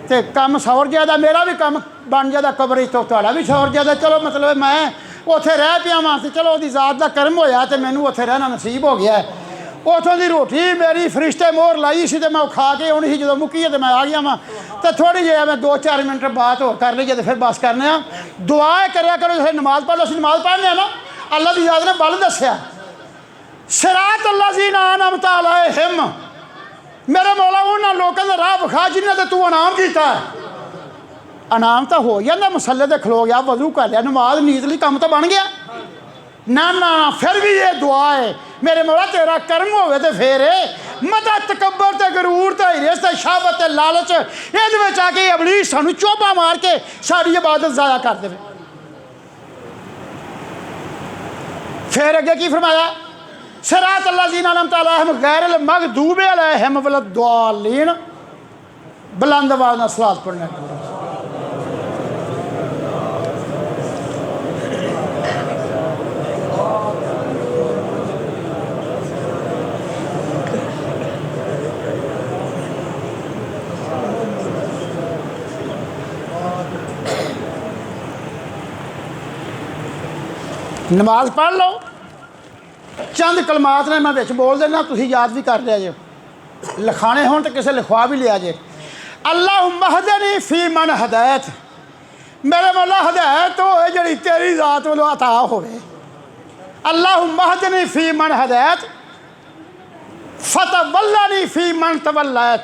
तो कम सौर ज़्यादा मेरा भी कम बन जाता कबर तो तुहाडा भी सौर ज़्यादा। चलो मतलब मैं उत्थे रह पिया वां तो चलो वो ज़ात का कर्म होया तो मैनू उत्थे रहना नसीब हो गया। उतों की रोटी मेरी फरिश्ते मोहर लाई सी तो मैं खा के आनी सी, जो मुक्की है तो मैं आ गया वहाँ तो थोड़ी जी मैं 2-4 मिनट बात हो कर लीजिए तो फिर बस करने दुआ करा करो। जैसे नमाज पढ़ लो असं नमाज पढ़ने ना अल्लाह की याद ने बल दसिया सिरात अल्लाह जी नाम ताला हिम मेरे मौला उन्होंने लोगों का राह विखा जिन्हें तो तू इनाम किया। इनाम तो हो जाता मसले तो खलो गया वजू कर लिया नमाज नीत ली काम तो बन गया ना ना फिर भी ये दुआ है मेरे मौला तेरा कर्म होवे तो फिर मता तकबर ते गरूर ते हिरस ते शाहबत ते लालच ये आके अबलीस सानू चोबा मार के सारी इबादत ज़ाया कर दे। फिर अगे की फरमाया सिरात अल्लाह जी नाम ताला हम गैर मगदूब अलैहिम वलद्दालीन। बुलंद आवाज़ नाल सलात पढ़ना। नमाज पढ़ लो चंद कलमात ने मैं विच बोल देना तुसीं याद भी कर लिया जे लिखाने होण तो किसी लिखवा भी लिया जे। अल्लाहुम्मा हदनी फी मन हदायत मेरे मौला हदायत होए जिहड़ी तेरी ज़ात वालों अता होवे। अल्लाहुम्मा हदनी फी मन हदायत फतवल्लनी फी मन तवल्लैत।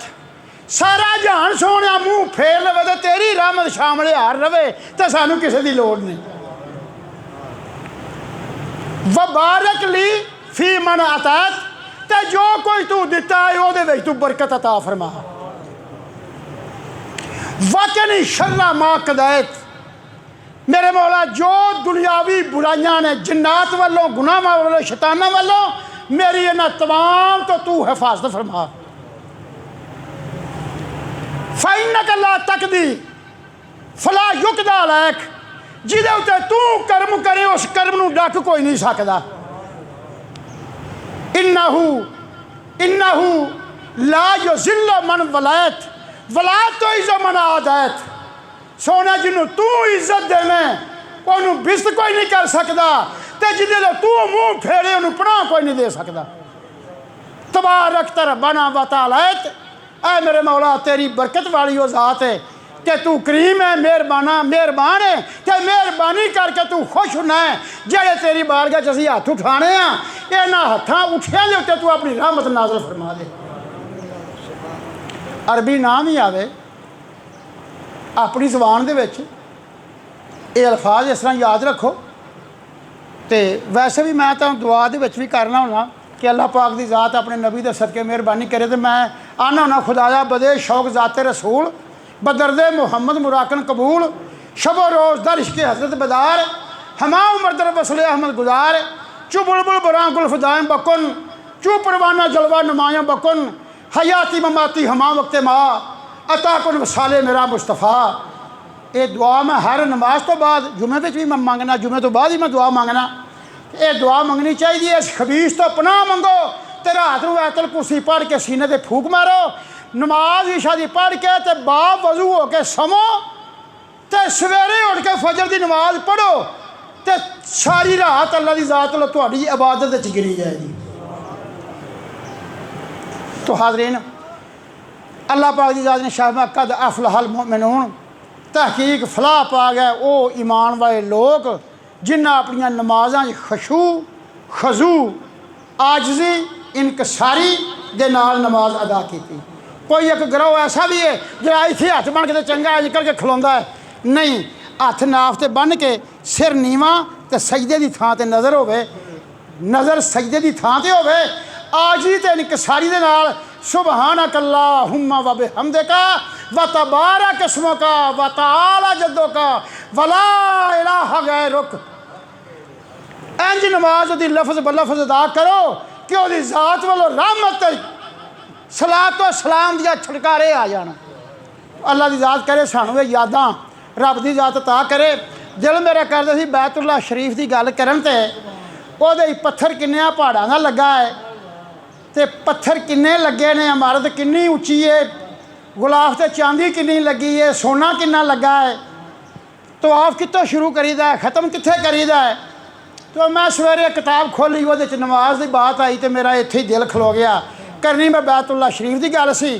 सारा जहान सोहणिया मूँह फेर लवे तो तेरी रहमत शामल हार रवे तो सानू किसी की लोड़ नहीं। वबारक ली फी मन अतात ते जो कोई तू दिता है वो तू बरकत अता फरमा। वकनी शर्रा माँ कदैत मेरे मौला जो दुनियावी बुराइयां ने जिन्नात वालों गुनाह वालों शैताना वालों मेरी इन्हां तमाम तो तू हिफाजत फरमा। फ़इन्नक ला तकदी फला युकदा अलैक जिहदे उत्ते तू कर्म करे उस कर्म नूं डक कोई नहीं सकदा। इन्नहू इन्नहू ला युज़िल्लु मन वलायत वलायत तो इज़्ज़त मन आदायत। सोने जिन्हों तू इज्जत देवे उन्होंने बिस्त कोई नहीं कर सकता ते जिन्ने तू मूँह फेरे उन्होंने पनाह कोई नहीं दे सकता। तबारक रब्बना व तआलैत, ऐ मेरे मौला तेरी बरकत वाली वो ज़ात है कि तू करीम है, मेहरबान है, कि मेहरबानी करके तू खुश होना है। जेड़े तेरी बारगाह च असीं हत्थ उठाने इन्हां हत्थां उठियां दे उत्ते तू अपनी रहमत नाज़िल फरमा दे। अरबी नाम ही आवे अपनी ज़बान दे विच ये अल्फाज इस तरह याद रखो। तो वैसे भी मैं तो दुआ दे विच भी करना होना कि अल्लाह पाक दी ज़ात अपने नबी दे सदके मेहरबानी करे। तो मैं आना होना खुदाया बदे शौक ज़ाते रसूल, बदरदे मुहम्मद मुराकन कबूल, शबो रोज़ दर इश्क़ हज़रत बदार, हमा उमर दर वसले अहमद गुजार, चु बुलबुल बरां गुल फ़दाएं बकुन, चु परवाना जलवा नुमायां बकुन, हयाती ममाती हमा वक्त माँ अता कुन वसाले मेरा मुस्तफ़ा। ये दुआ मैं हर नमाज तो बाद जुमे में भी मैं मंगना, जुमे तो बाद ही मैं दुआ मंगना। ये दुआ मंगनी चाहिए। इस खबीस तो पनाह मंगो तो रात को आयतल कुर्सी पढ़ के सीने ते फूक मारो, नमाज ईशा दी पढ़ के ते बाप वजू हो के समो, तो सवेरे उठ के फजर की नमाज पढ़ो, तो सारी रात अल्लाह की ज़ात लो तुहाडी इबादत गिनी जाएगी। तो हाज़रीन अल्लाह पाक की ज़ात ने शाह कद अफलहल मोमिनून, तहकीक फलाह पा गए वो ईमान वाले लोग जिन्हें अपनिया नमाज़ां खशू खजू आजजी इनकसारी दे नाल नमाज अदा की। कोई एक गिरोह ऐसा भी है जो इत्थे हथ बन के चंगा अज करके खलोंदा है, नहीं, हथ नाफ ते बन के सिर नीवा तो सजदे की थां ते नज़र होवे, नज़र सजदे की थां ते होवे, आजजी ते इनकसारी दे नाल सुबहानक अल्लाहुम्मा व बिहम्दिका व तबारक इस्मुका व तआला जद्दुका व ला इलाहा गैरुक। इंज नमाज दी लफ्ज़ ब लफ्ज़ अदा करो कि उसकी ज़ात वालों रहमत सलात तो सलाम दिया छटकारे आ जाना। अल्लाह की ज़ात करे सानू ये यादां, रब की ज़ात ता करे। दिल मेरा करदा सी बैतुल्ला शरीफ की गल करन ते ओहदे पत्थर किन्ने पहाड़ां दा लगा है, तो पत्थर किन्ने लगे ने, इमारत किन्नी उच्ची है, गुलाफ ते चांदी किन्नी लगी है, सोना किन्ना लगा है, तो आप कितों शुरू करीदा है, ख़त्म कित्थे करीदा है। तो मैं सवेरे किताब खोली वो नमाज की बात आई तो मेरा इत्थे ही दिल खलो गया। करनी मैं बैतुल्ला शरीफ की गल सी।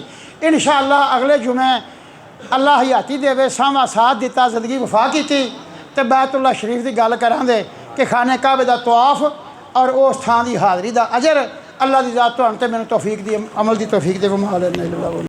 इंशाअल्लाह अगले जुमे अल्लाह हयाती देवे सामा साथ दिता, जिंदगी वफा की, तो बैतुल्ला शरीफ की गल करांगे कि खाने काबे का तवाफ और उस थां की हाज़री का अजर अल्लाह की ज़ात तुहानू ते मैनूं तौफीक दी, अमल की तौफीक दे।